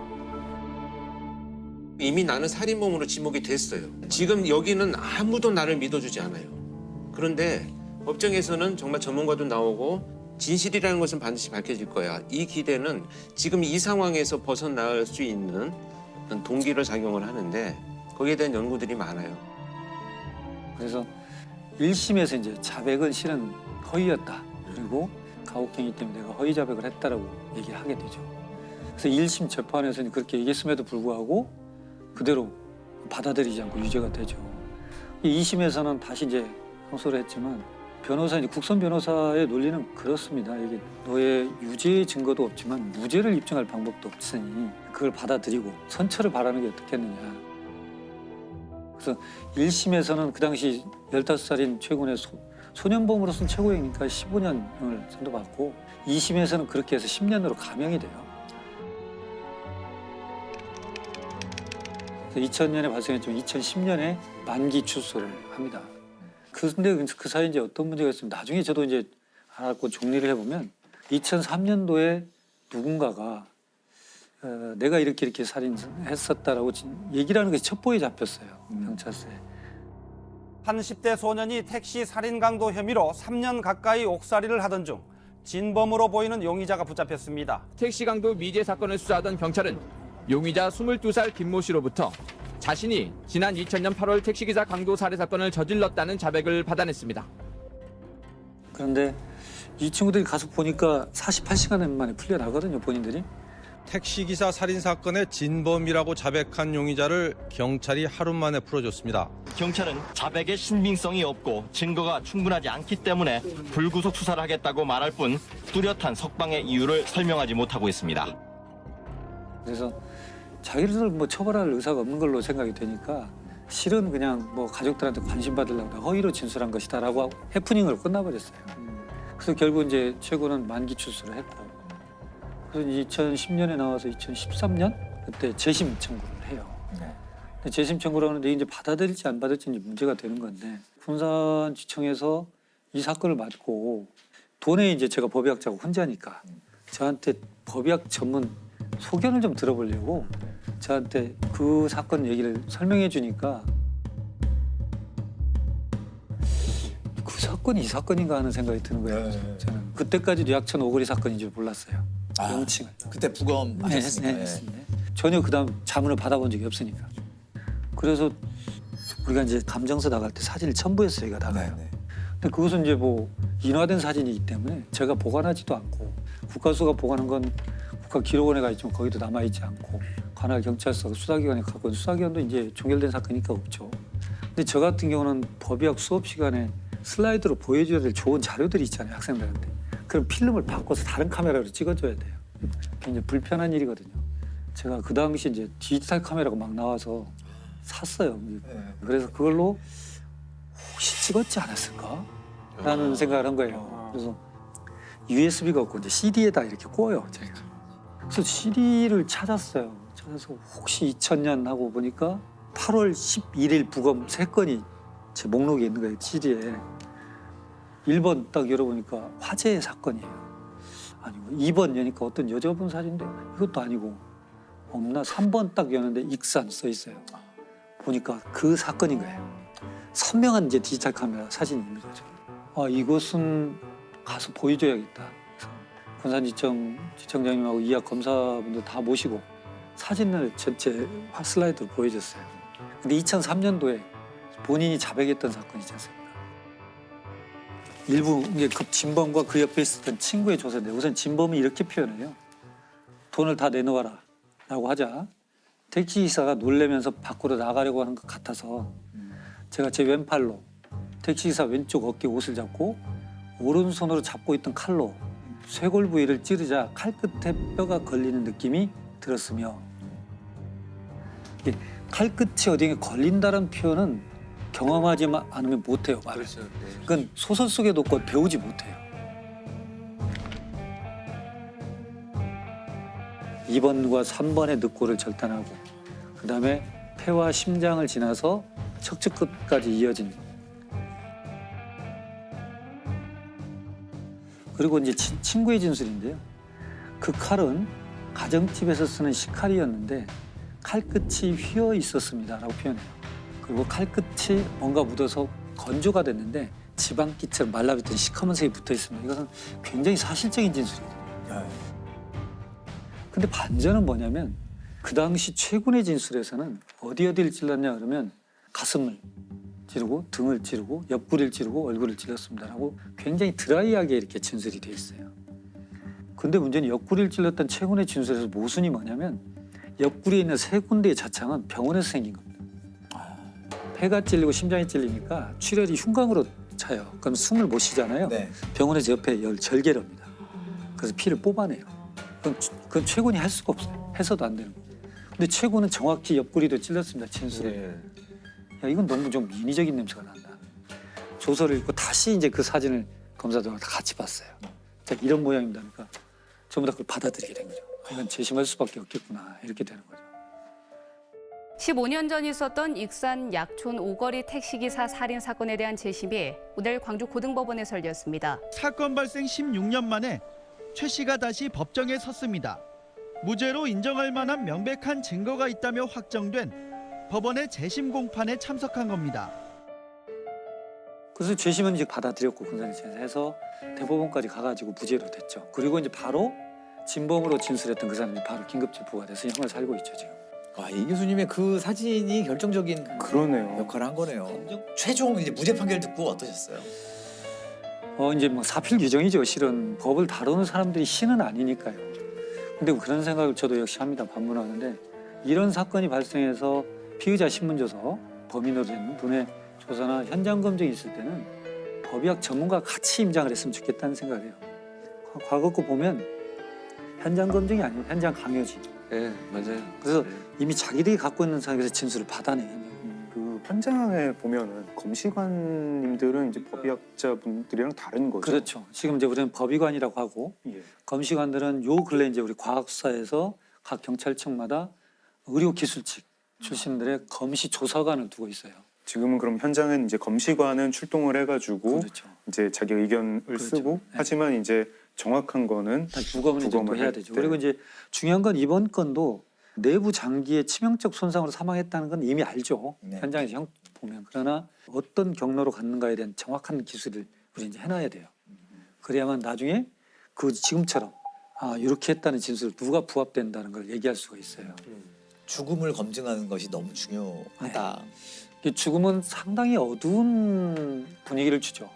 이미 나는 살인범으로 지목이 됐어요. 지금 여기는 아무도 나를 믿어주지 않아요. 그런데 법정에서는 정말 전문가도 나오고 진실이라는 것은 반드시 밝혀질 거야. 이 기대는 지금 이 상황에서 벗어날 수 있는 어떤 동기를 작용을 하는데 거기에 대한 연구들이 많아요. 그래서 1심에서 이제 자백은 실은 허위였다. 그리고 가혹행위 때문에 내가 허위 자백을 했다라고 얘기를 하게 되죠. 그래서 1심 재판에서는 그렇게 얘기했음에도 불구하고 그대로 받아들이지 않고 유죄가 되죠. 2심에서는 다시 이제 항소를 했지만 변호사, 이제 국선 변호사의 논리는 그렇습니다. 이게 너의 유죄의 증거도 없지만 무죄를 입증할 방법도 없으니 그걸 받아들이고 선처를 바라는 게 어떻겠느냐. 그래서 1심에서는 그 당시 15살인 최군의 소년범으로서는 최고형이니까 15년을 선고받고 2심에서는 그렇게 해서 10년으로 감형이 돼요. 2000년에 발생했지만 2010년에 만기 출소를 합니다. 근데 그 사이에 이제 어떤 문제가 있으면 나중에 저도 이제 알았고 정리를 해보면 2003년도에 누군가가 내가 이렇게 살인했었다라고 얘기를 하는 게 첩보에 잡혔어요. 경찰서에. 한 10대 소년이 택시 살인 강도 혐의로 3년 가까이 옥살이를 하던 중 진범으로 보이는 용의자가 붙잡혔습니다. 택시 강도 미제 사건을 수사하던 경찰은 용의자 22살 김모 씨로부터 자신이 지난 2000년 8월 택시기사 강도 살해 사건을 저질렀다는 자백을 받아냈습니다. 그런데 이 친구들이 가서 보니까 48시간 만에 풀려나거든요, 본인들이. 택시기사 살인사건의 진범이라고 자백한 용의자를 경찰이 하루 만에 풀어줬습니다. 경찰은 자백의 신빙성이 없고 증거가 충분하지 않기 때문에 불구속 수사를 하겠다고 말할 뿐 뚜렷한 석방의 이유를 설명하지 못하고 있습니다. 그래서 자기를 뭐 처벌할 의사가 없는 걸로 생각이 되니까 실은 그냥 뭐 가족들한테 관심 받으려고 허위로 진술한 것이다라고 하고 해프닝으로 끝나버렸어요. 그래서 결국 이제 최고는 만기 출소를 했고, 그래서 2010년에 나와서 2013년 그때 재심 청구를 해요. 근데 재심 청구를 하는데 이제 받아들일지 안 받을지 이제 문제가 되는 건데, 군산지청에서 이 사건을 맡고 돈에 이제 제가 법의학자고 혼자니까 저한테 법의학 전문 소견을 좀 들어보려고 저한테 그 사건 얘기를 설명해 주니까 그 사건이 이 사건인가 하는 생각이 드는 거예요. 저는 그때까지도 약천 오거리 사건인 줄 몰랐어요. 명칭을. 그때 부검 하셨으니까. 네, 했습니다. 전혀 그다음 자문을 받아본 적이 없으니까. 그래서 우리가 이제 감정서 나갈 때 사진을 첨부해서 저희가 나가요. 근데 그것은 이제 뭐 인화된 사진이기 때문에 제가 보관하지도 않고, 국가수가 보관한 건 국가기록원에 가 있지만 거기도 남아있지 않고, 관할 경찰서 수사기관에 가고, 수사기관도 이제 종결된 사건이니까 없죠. 근데 저 같은 경우는 법의학 수업 시간에 슬라이드로 보여줘야 될 좋은 자료들이 있잖아요, 학생들한테. 그럼 필름을 바꿔서 다른 카메라로 찍어줘야 돼요. 굉장히 불편한 일이거든요. 제가 그 당시 이제 디지털 카메라가 막 나와서 샀어요. 그래서 그걸로 혹시 찍었지 않았을까? 라는 생각을 한 거예요. 그래서 USB가 없고 이제 CD에다 이렇게 꽂아요, 제가. 그래서 CD를 찾았어요. 찾아서 혹시 2000년 하고 보니까 8월 11일 부검 3건이 제 목록에 있는 거예요, CD에. 1번 딱 열어보니까 화재의 사건이에요. 아니고 2번 여니까 어떤 여자분 사진인데 이것도 아니고 없나? 3번 딱 여는데 익산 써 있어요. 보니까 그 사건인 거예요. 선명한 이제 디지털 카메라 사진이 있는 거죠. 아, 이것은 가서 보여줘야겠다. 군산지청 지청장님하고 이학 검사분들 다 모시고 사진을 전체 슬라이드로 보여줬어요. 근데 2003년도에 본인이 자백했던 사건이지 않습니까? 일부 이게 그 진범과 그 옆에 있었던 친구의 조사인데, 우선 진범이 이렇게 표현해요. 돈을 다 내놓아라 라고 하자 택시기사가 놀래면서 밖으로 나가려고 하는 것 같아서 제가 제 왼팔로 택시기사 왼쪽 어깨 옷을 잡고 오른손으로 잡고 있던 칼로 쇄골 부위를 찌르자 칼끝에 뼈가 걸리는 느낌이 들었으며, 칼끝이 어디에 걸린다는 표현은 경험하지 않으면 못해요, 말을. 그건 소설 속에도 없고 배우지 못해요. 2번과 3번의 늑골을 절단하고 그다음에 폐와 심장을 지나서 척추 끝까지 이어진, 그리고 이제 친구의 진술인데요. 그 칼은 가정집에서 쓰는 식칼이었는데 칼끝이 휘어 있었습니다라고 표현해요. 그리고 칼끝이 뭔가 묻어서 건조가 됐는데 지방기처럼 말라붙은 시커먼 색이 붙어 있습니다. 이것은 굉장히 사실적인 진술이거든요. 근데 반전은 뭐냐면 그 당시 최군의 진술에서는 어디를 찔렀냐 그러면 가슴을 찌르고 등을 찌르고 옆구리를 찌르고 얼굴을 찔렀습니다라고 굉장히 드라이하게 이렇게 진술이 돼 있어요. 근데 문제는 옆구리를 찔렀던 최군의 진술에서 모순이 뭐냐면 옆구리에 있는 3군데의 자창은 병원에서 생긴 겁니다. 폐가 찔리고 심장이 찔리니까 출혈이 흉곽으로 차요. 그럼 숨을 못 쉬잖아요. 병원에서 옆에 절개를 합니다. 그래서 피를 뽑아내요. 그건 최군이 할 수가 없어요. 해서도 안 되는 거예요. 근데 최군은 정확히 옆구리도 찔렀습니다, 진술에. 야, 이건 너무 좀 인위적인 냄새가 난다. 조서를 읽고 다시 이제 그 사진을 검사들과 다 같이 봤어요. 자, 이런 모양입니다. 그러니까 전부 다 그걸 받아들이게 된 거죠. 이건 재심할 수밖에 없겠구나 이렇게 되는 거죠. 15년 전 있었던 익산 약촌 오거리 택시기사 살인 사건에 대한 재심이 오늘 광주 고등법원에서 열렸습니다. 사건 발생 16년 만에 최 씨가 다시 법정에 섰습니다. 무죄로 인정할 만한 명백한 증거가 있다며 확정된 법원의 재심 공판에 참석한 겁니다. 그래서 재심은 이제 받아들였고 군사일체에서 해서 대법원까지 가가지고 무죄로 됐죠. 그리고 이제 바로 진범으로 진술했던 그 사람이 바로 긴급 체포가 돼서 형을 살고 있죠 지금. 와, 이 교수님의 그 사진이 결정적인 그러네요. 역할을 한 거네요. 최종 이제 무죄 판결 듣고 어떠셨어요? 이제 뭐 사필 규정이죠. 실은 법을 다루는 사람들이 신은 아니니까요. 근데 그런 생각을 저도 역시 합니다. 반문하는데 이런 사건이 발생해서 피의자 신문조서, 범인으로 된 분의 조사나 현장 검증이 있을 때는 법의학 전문가가 같이 임장을 했으면 좋겠다는 생각을 해요. 과거 거 보면 현장 검증이 아니고 현장 강요지. 네, 맞아요. 그래서 이미 자기들이 갖고 있는 상황에서 진술을 받아내요. 그 현장에 보면은 검시관님들은 이제 법의학자분들이랑 다른 거죠. 그렇죠. 지금 이제 우리는 법의관이라고 하고 검시관들은 요 근래 이제 우리 과학수사에서 각 경찰청마다 의료기술직 출신들의 검시 조사관을 두고 있어요. 지금은 그럼 현장은 이제 검시관은 출동을 해가지고 그렇죠. 이제 자기 의견을 쓰고 하지만 이제 정확한 거는 부검을 이제 또 해야 되죠. 그리고 이제 중요한 건 이번 건도 내부 장기의 치명적 손상으로 사망했다는 건 이미 알죠. 현장에서 형 보면. 그러나 어떤 경로로 갔는가에 대한 정확한 기술을 우리 이제 해놔야 돼요. 그래야만 나중에 그 지금처럼 이렇게 했다는 진술을 누가 부합된다는 걸 얘기할 수가 있어요. 죽음을 검증하는 것이 너무 중요하다. 죽음은 상당히 어두운 분위기를 주죠.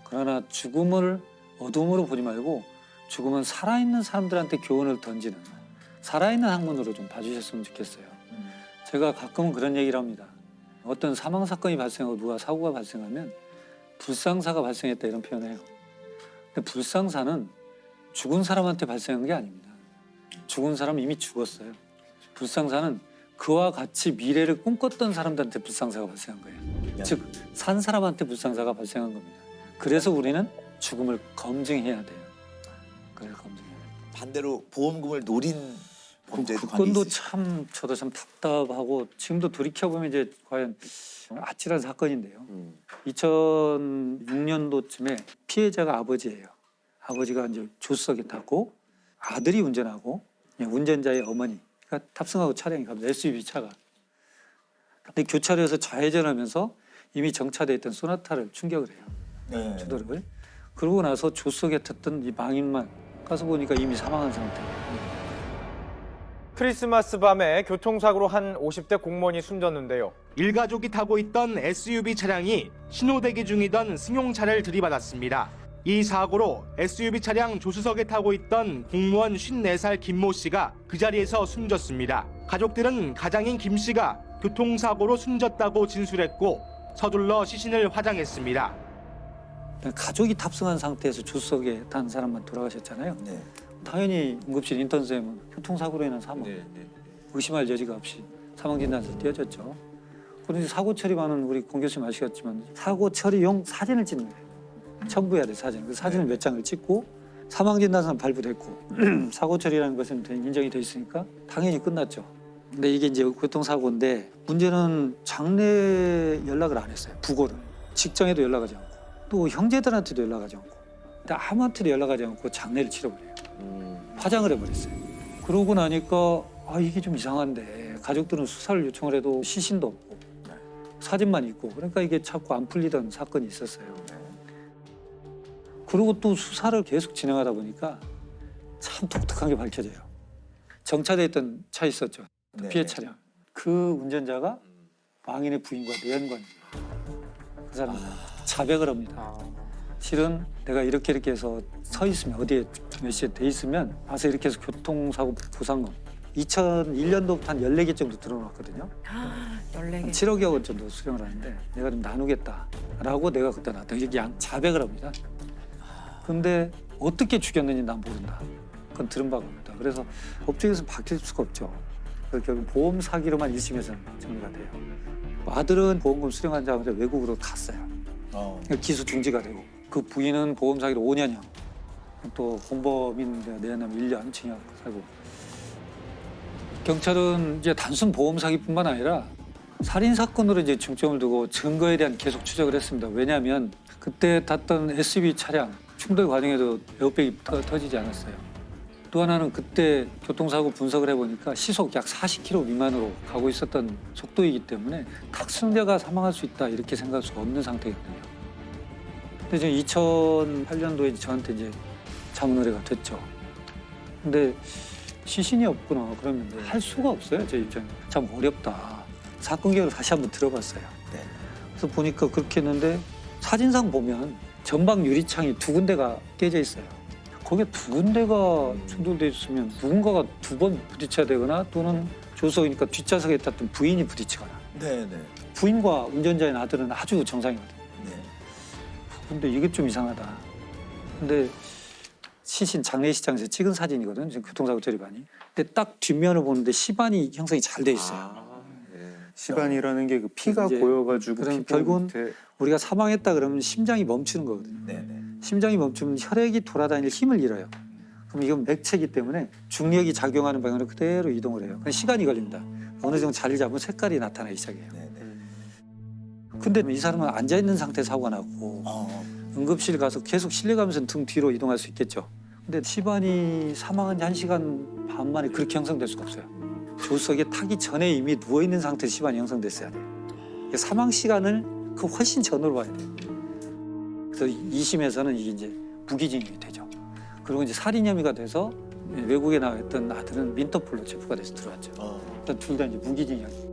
그러나 죽음을 어둠으로 보지 말고 죽음은 살아있는 사람들한테 교훈을 던지는 살아있는 학문으로 좀 봐주셨으면 좋겠어요. 제가 가끔은 그런 얘기를 합니다. 어떤 사망 사건이 발생하고 누가 사고가 발생하면 불상사가 발생했다 이런 표현을 해요. 근데 불상사는 죽은 사람한테 발생한 게 아닙니다. 죽은 사람은 이미 죽었어요. 불상사는 그와 같이 미래를 꿈꿨던 사람들한테 불상사가 발생한 거예요. 즉, 산 사람한테 불상사가 발생한 겁니다. 그래서 우리는 죽음을 검증해야 돼요. 그래서 검증해야 돼요. 반대로 보험금을 노린 범죄도 그 건도 참 저도 참 답답하고 지금도 돌이켜보면 이제 과연 아찔한 사건인데요. 2006년도쯤에 피해자가 아버지예요. 아버지가 이제 조수석에 탔고 아들이 운전하고 운전자의 어머니가 탑승하고 차량이 갑니다. SUV 차가. 근데 교차로에서 좌회전하면서 이미 정차돼 있던 소나타를 충격을 해요. 주도를. 그러고 나서 조수석에 탔던 이 망인만 가서 보니까 이미 사망한 상태예요. 크리스마스 밤에 교통사고로 한 50대 공무원이 숨졌는데요. 일가족이 타고 있던 SUV 차량이 신호대기 중이던 승용차를 들이받았습니다. 이 사고로 SUV 차량 조수석에 타고 있던 공무원 54살 김모 씨가 그 자리에서 숨졌습니다. 가족들은 가장인 김 씨가 교통사고로 숨졌다고 진술했고 서둘러 시신을 화장했습니다. 가족이 탑승한 상태에서 조수석에 탄 사람만 돌아가셨잖아요. 당연히 응급실 인턴쌤은 교통사고로 인한 사망, 의심할 여지가 없이 사망진단서를 띄워줬죠. 그런데 사고 처리반은 우리 공 교수님 아시겠지만 사고 처리용 사진을 찍는 거예요. 첨부해야 돼 사진. 그 사진을 몇 장을 찍고 사망진단서는 발부됐고 사고 처리라는 것은 인정이 돼 있으니까 당연히 끝났죠. 근데 이게 이제 교통사고인데 문제는 장례 연락을 안 했어요. 부고를. 직장에도 연락하지 않고 또 형제들한테도 연락하지 않고 아무한테도 연락하지 않고 장례를 치러버려요. 화장을 해버렸어요. 그러고 나니까 이게 좀 이상한데 가족들은 수사를 요청을 해도 시신도 없고 사진만 있고 그러니까 이게 자꾸 안 풀리던 사건이 있었어요. 그리고 또 수사를 계속 진행하다 보니까 참 독특한 게 밝혀져요. 정차돼 있던 차 있었죠. 피해 차량. 그 운전자가 망인의 부인과 내연관입니다. 그 사람은 자백을 합니다. 실은 내가 이렇게 해서 서 있으면 어디에 몇 시에 돼 있으면 와서 이렇게 해서 교통사고 보상금 2001년도부터 한 14개 정도 들어놨거든요. 14개. 7억여 원 정도 수령을 하는데 내가 좀 나누겠다라고 내가 그때 나왔다. 이렇게 자백을 합니다. 근데 어떻게 죽였는지 난 모른다. 그건 들은 바가 없다. 그래서 법정에서 밝힐 수가 없죠. 그래서 결국 보험 사기로만 1심에서는 정리가 돼요. 아들은 보험금 수령한 다음에 외국으로 갔어요. 기소 중지가 되고 그 부인은 보험 사기로 5년형, 또 공범인 내연하면 1년 징역 살고. 경찰은 이제 단순 보험 사기뿐만 아니라 살인 사건으로 이제 중점을 두고 증거에 대한 계속 추적을 했습니다. 왜냐하면 그때 탔던 SUV 차량 충돌 과정에도 에어백이 터지지 않았어요. 또 하나는 그때 교통사고 분석을 해보니까 시속 약 40km 미만으로 가고 있었던 속도이기 때문에 탁승자가 사망할 수 있다 이렇게 생각할 수가 없는 상태거든요. 근데 지금 2008년도에 저한테 이제 자문 의뢰가 됐죠. 근데 시신이 없구나 그러면 할 수가 없어요. 제 입장에 참 어렵다. 사건 기억을 다시 한번 들어봤어요. 그래서 보니까 그렇게 했는데 사진상 보면 전방 유리창이 2군데가 깨져 있어요. 거기에 2군데가 충돌돼 있으면 누군가가 2번 부딪혀야 되거나 또는 조수석이니까 뒷좌석에 탔던 부인이 부딪히거나. 네네. 부인과 운전자인 아들은 아주 정상이거든요. 근데 이게 좀 이상하다. 근데 시신 장례식장에서 찍은 사진이거든요. 지금 교통사고 처리반이. 근데 딱 뒷면을 보는데 시반이 형성이 잘 돼 있어요. 시반이라는 게 그 피가 이제 고여가지고 그럼 피부 결국은 밑에 우리가 사망했다 그러면 심장이 멈추는 거거든요. 심장이 멈추면 혈액이 돌아다닐 힘을 잃어요. 그럼 이건 맥체이기 때문에 중력이 작용하는 방향으로 그대로 이동을 해요. 그냥 시간이 걸립니다. 어느 정도 자리를 잡으면 색깔이 나타나기 시작해요. 근데 이 사람은 앉아있는 상태에서 사고가 나고 응급실 가서 계속 실려가면서 등 뒤로 이동할 수 있겠죠. 근데 시반이 사망한 지 1시간 반 만에 그렇게 형성될 수가 없어요. 조수석에 타기 전에 이미 누워있는 상태에서 시반이 형성됐어야 돼요. 사망 시간을 그 훨씬 전으로 봐야 돼요. 그래서 2심에서는 이게 이제 무기징역이 되죠. 그리고 이제 살인 혐의가 돼서 외국에 나와 있던 아들은 민터폴로 체포가 돼서 들어왔죠. 일단 둘 다 이제 무기징역.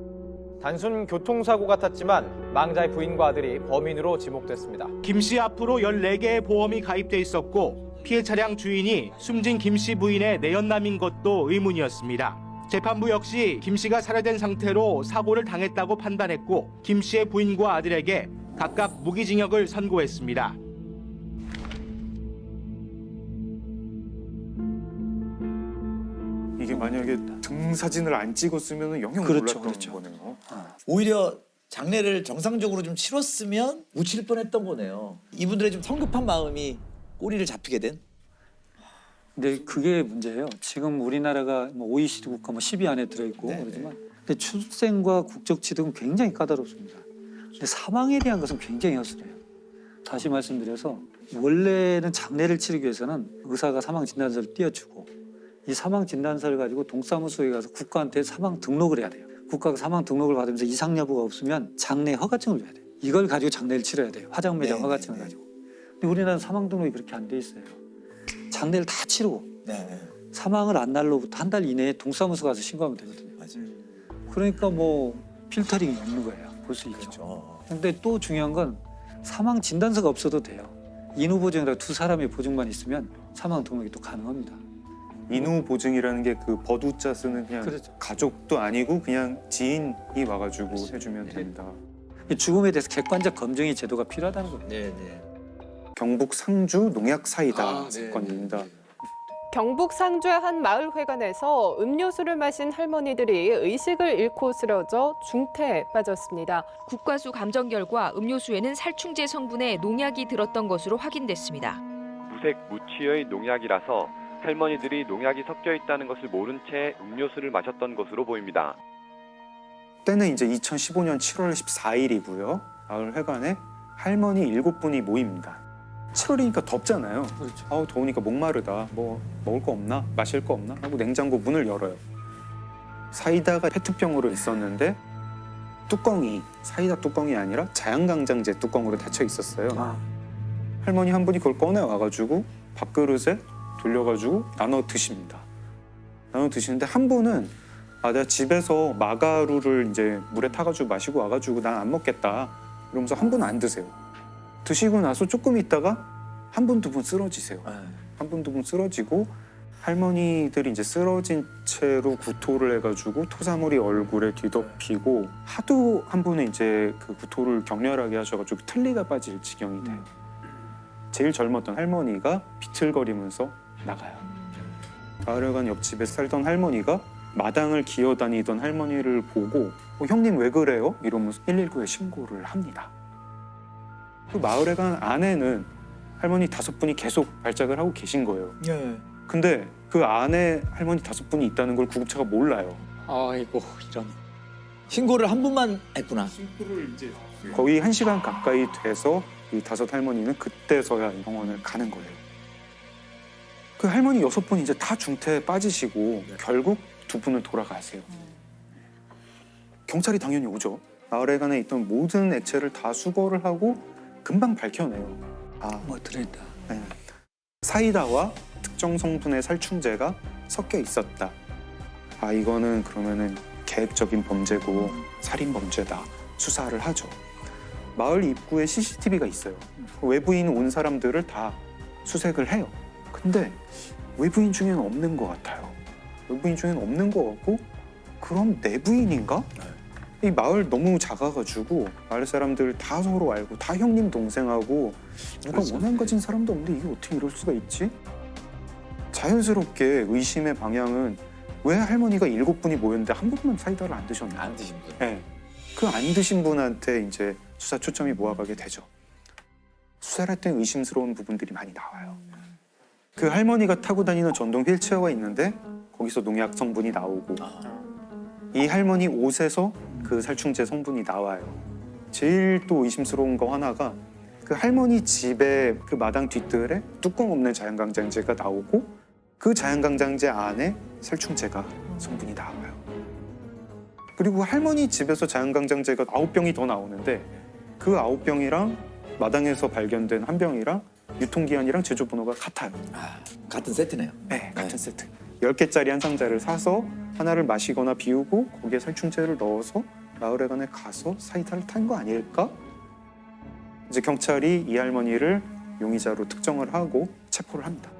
단순 교통사고 같았지만 망자의 부인과 아들이 범인으로 지목됐습니다. 김 씨 앞으로 14개의 보험이 가입돼 있었고 피해 차량 주인이 숨진 김 씨 부인의 내연남인 것도 의문이었습니다. 재판부 역시 김 씨가 살해된 상태로 사고를 당했다고 판단했고 김 씨의 부인과 아들에게 각각 무기징역을 선고했습니다. 이게 만약에 등 사진을 안 찍었으면 영영 몰랐던 거네요. 오히려 장례를 정상적으로 좀 치렀으면 묻힐 뻔했던 거네요. 이분들의 좀 성급한 마음이 꼬리를 잡히게 된. 근데 그게 문제예요. 지금 우리나라가 뭐 OECD 국가 뭐 10위 안에 들어있고 그러지만 근데 출생과 국적 취득은 굉장히 까다롭습니다. 근데 사망에 대한 것은 굉장히 허술해요. 다시 말씀드려서 원래는 장례를 치르기 위해서는 의사가 사망 진단서를 띄워주고 이 사망 진단서를 가지고 동사무소에 가서 국가한테 사망 등록을 해야 돼요. 국가가 사망 등록을 받으면서 이상 여부가 없으면 장례 허가증을 줘야 돼요. 이걸 가지고 장례를 치러야 돼요. 화장 매장 허가증을 가지고. 근데 우리나라는 사망 등록이 그렇게 안 돼 있어요. 장례를 다 치르고 사망을 한 날로부터 한 달 이내에 동사무소 가서 신고하면 되거든요. 그러니까 뭐 필터링이 없는 거예요. 볼 수 있죠. 근데 또 중요한 건 사망 진단서가 없어도 돼요. 인후 보증이라고 2사람의 보증만 있으면 사망 등록이 또 가능합니다. 인후 보증이라는 게 그 버두자 쓰는 그냥 가족도 아니고 그냥 지인이 와가지고 해주면 된다. 죽음에 대해서 객관적 검증의 제도가 필요하다는 겁니다. 경북 상주 농약 사이다 사건입니다. 경북 상주의 한 마을 회관에서 음료수를 마신 할머니들이 의식을 잃고 쓰러져 중태에 빠졌습니다. 국과수 감정 결과 음료수에는 살충제 성분의 농약이 들었던 것으로 확인됐습니다. 무색 무취의 농약이라서 할머니들이 농약이 섞여 있다는 것을 모른 채 음료수를 마셨던 것으로 보입니다. 때는 이제 2015년 7월 14일이고요. 마을 회관에 할머니 7분이 모입니다. 7월이니까 덥잖아요. 그렇죠. 아우 더우니까 목마르다. 뭐 먹을 거 없나? 마실 거 없나? 하고 냉장고 문을 열어요. 사이다가 페트병으로 있었는데 뚜껑이 사이다 뚜껑이 아니라 자양강장제 뚜껑으로 닫혀 있었어요. 할머니 한 분이 그걸 꺼내 와가지고 밥그릇에 돌려가지고 나눠 드십니다. 나눠 드시는데 한 분은 내가 집에서 마가루를 이제 물에 타가지고 마시고 와가지고 난 안 먹겠다. 이러면서 한 분은 안 드세요. 드시고 나서 조금 있다가 한 분, 두 분 쓰러지세요. 한 분, 두 분 쓰러지고 할머니들이 이제 쓰러진 채로 구토를 해가지고 토사물이 얼굴에 뒤덮이고 하도 한 분은 이제 그 구토를 격렬하게 하셔가지고 틀니가 빠질 지경이 돼요. 제일 젊었던 할머니가 비틀거리면서 나가요. 마을회관 옆집에 살던 할머니가 마당을 기어다니던 할머니를 보고 형님 왜 그래요? 이러면서 119에 신고를 합니다. 그 마을회관 안에는 할머니 5분이 계속 발작을 하고 계신 거예요. 예. 근데 그 안에 할머니 5분이 있다는 걸 구급차가 몰라요. 아이고 이런. 신고를 한 분만 했구나. 거의 1시간 가까이 돼서 이 5 할머니는 그때서야 병원을 가는 거예요. 그 할머니 6분 이제 다 중태에 빠지시고 결국 2분은 돌아가세요. 경찰이 당연히 오죠. 마을회관에 있던 모든 액체를 다 수거를 하고 금방 밝혀내요. 뭐 들어있다. 네. 사이다와 특정 성분의 살충제가 섞여 있었다. 이거는 그러면은 계획적인 범죄고 살인 범죄다. 수사를 하죠. 마을 입구에 CCTV가 있어요. 외부인 온 사람들을 다 수색을 해요. 근데 외부인 중에는 없는 것 같아요. 외부인 중에는 없는 것 같고 그럼 내부인인가? 이 마을 너무 작아가지고 마을 사람들 다 서로 알고 다 형님 동생하고 누가 원한 가진 사람도 없는데 이게 어떻게 이럴 수가 있지? 자연스럽게 의심의 방향은 왜 할머니가 7분이 모였는데 한 분만 사이다를 안 드셨나? 안 드신 분. 네. 그 안 드신 분한테 이제 수사 초점이 모아가게 되죠. 수사를 할 때 의심스러운 부분들이 많이 나와요. 그 할머니가 타고 다니는 전동 휠체어가 있는데 거기서 농약 성분이 나오고 이 할머니 옷에서 그 살충제 성분이 나와요. 제일 또 의심스러운 거 하나가 그 할머니 집에 그 마당 뒷뜰에 뚜껑 없는 자연강장제가 나오고 그 자연강장제 안에 살충제가 성분이 나와요. 그리고 할머니 집에서 자연강장제가 9병이 더 나오는데 그 9병이랑 마당에서 발견된 한 병이랑 유통기한이랑 제조번호가 같아요. 같은 세트네요. 네, 같은 세트. 10개짜리 한 상자를 사서 하나를 마시거나 비우고 거기에 살충제를 넣어서 마을회관에 가서 사이다를 탄 거 아닐까? 이제 경찰이 이 할머니를 용의자로 특정을 하고 체포를 합니다.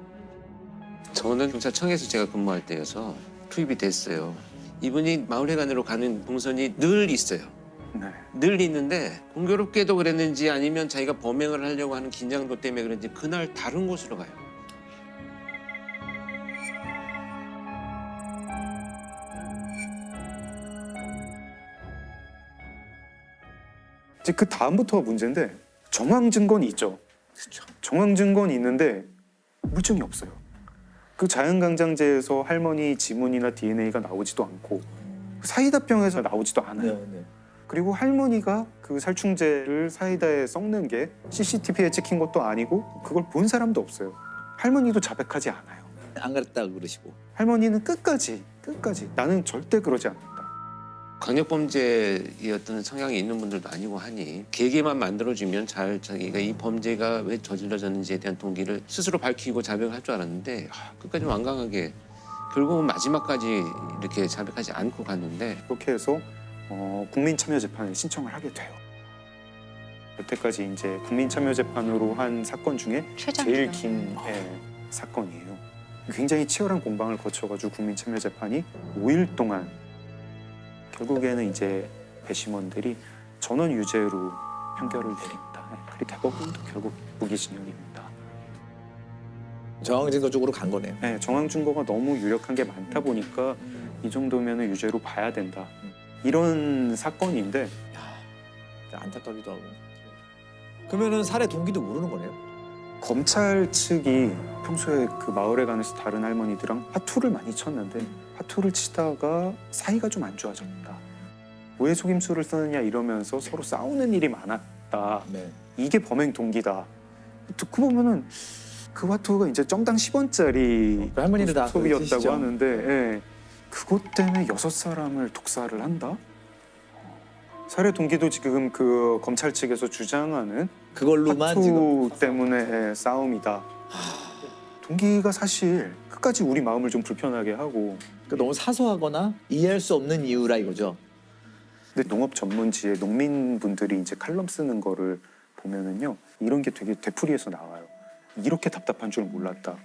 저는 경찰청에서 제가 근무할 때여서 투입이 됐어요. 이분이 마을회관으로 가는 동선이 늘 있어요. 네. 늘 있는데 공교롭게도 그랬는지 아니면 자기가 범행을 하려고 하는 긴장도 때문에 그런지 그날 다른 곳으로 가요. 이제 그 다음부터가 문제인데 정황 증거는 있죠. 그렇죠. 정황 증거는 있는데 물증이 없어요. 그 자연강장제에서 할머니 지문이나 DNA가 나오지도 않고 사이다병에서 나오지도 않아요. 그리고 할머니가 그 살충제를 사이다에 섞는 게 CCTV에 찍힌 것도 아니고 그걸 본 사람도 없어요. 할머니도 자백하지 않아요. 안 그랬다고 그러시고. 할머니는 끝까지 나는 절대 그러지 않는다. 강력범죄였던 성향이 있는 분들도 아니고 하니 계기만 만들어주면 잘 자기가 이 범죄가 왜 저질러졌는지에 대한 동기를 스스로 밝히고 자백을 할 줄 알았는데 끝까지 완강하게 결국은 마지막까지 이렇게 자백하지 않고 갔는데 그렇게 해서 국민참여재판을 신청을 하게 돼요. 여태까지 이제 국민참여재판으로 한 사건 중에 제일 긴 사건이에요. 굉장히 치열한 공방을 거쳐가지고 국민참여재판이 5일 동안 결국에는 이제 배심원들이 전원 유죄로 판결을 내립니다. 그리고 대법원도 결국 무기징역입니다. 정황 증거 쪽으로 간 거네요. 네, 정황 증거가 너무 유력한 게 많다 보니까 이 정도면 유죄로 봐야 된다. 이런 사건인데 안타깝기도 하고. 그러면은 살해 동기도 모르는 거네요. 검찰 측이 평소에 그 마을에 가면서 다른 할머니들이랑 화투를 많이 쳤는데 화투를 치다가 사이가 좀 안 좋아졌다. 왜 속임수를 쓰느냐 이러면서 서로 싸우는 일이 많았다. 이게 범행 동기다. 듣고 보면은 그 화투가 이제 점당 10원짜리 할머니들 다 소비였다고 드시죠? 하는데 그것 때문에 6사람을 독살을 한다? 살해 동기도 지금 그 검찰 측에서 주장하는 그걸로만 화투 지금 때문에 싸움이다. 동기가 사실 끝까지 우리 마음을 좀 불편하게 하고 그러니까 너무 사소하거나 이해할 수 없는 이유라 이거죠. 근데 농업 전문지에 농민분들이 이제 칼럼 쓰는 거를 보면은요 이런 게 되게 되풀이해서 나와요. 이렇게 답답한 줄 몰랐다.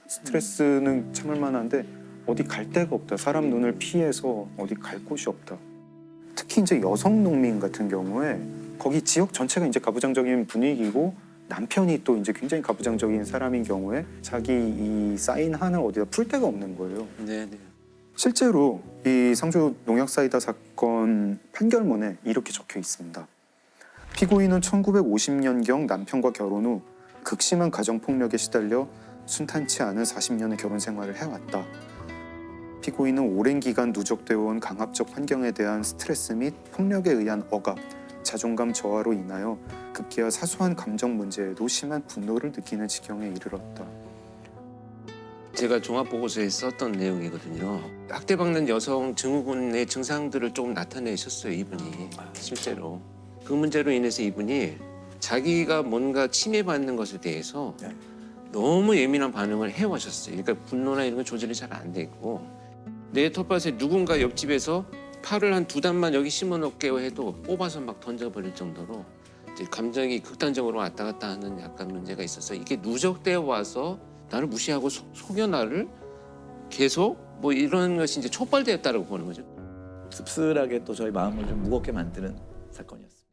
스트레스는 참을 만한데 어디 갈 데가 없다. 사람 눈을 피해서 어디 갈 곳이 없다. 특히 이제 여성 농민 같은 경우에 거기 지역 전체가 이제 가부장적인 분위기고 남편이 또 이제 굉장히 가부장적인 사람인 경우에 자기 이 쌓인 한을 어디다 풀 데가 없는 거예요. 네. 실제로 이 상주 농약 사이다 사건 판결문에 이렇게 적혀 있습니다. 피고인은 1950년경 남편과 결혼 후 극심한 가정폭력에 시달려 순탄치 않은 40년의 결혼 생활을 해왔다. 피고인은 오랜 기간 누적되어 온 강압적 환경에 대한 스트레스 및 폭력에 의한 억압, 자존감 저하로 인하여 급기야 사소한 감정 문제에도 심한 분노를 느끼는 지경에 이르렀다. 제가 종합보고서에 썼던 내용이거든요. 학대받는 여성 증후군의 증상들을 조금 나타내셨어요, 이분이. 실제로. 그 문제로 인해서 이분이 자기가 뭔가 침해받는 것에 대해서 너무 예민한 반응을 해오셨어요. 그러니까 분노나 이런 건 조절이 잘 안 되고 내 텃밭에 누군가 옆집에서 팔을 한 2단만 여기 심어놓게요 해도 뽑아서 막 던져버릴 정도로 이제 감정이 극단적으로 왔다 갔다 하는 약간 문제가 있어서 이게 누적되어 와서 나를 무시하고 속여 나를 계속 뭐 이런 것이 이제 촉발되었다고 보는 거죠. 씁쓸하게 또 저희 마음을 좀 무겁게 만드는 사건이었습니다.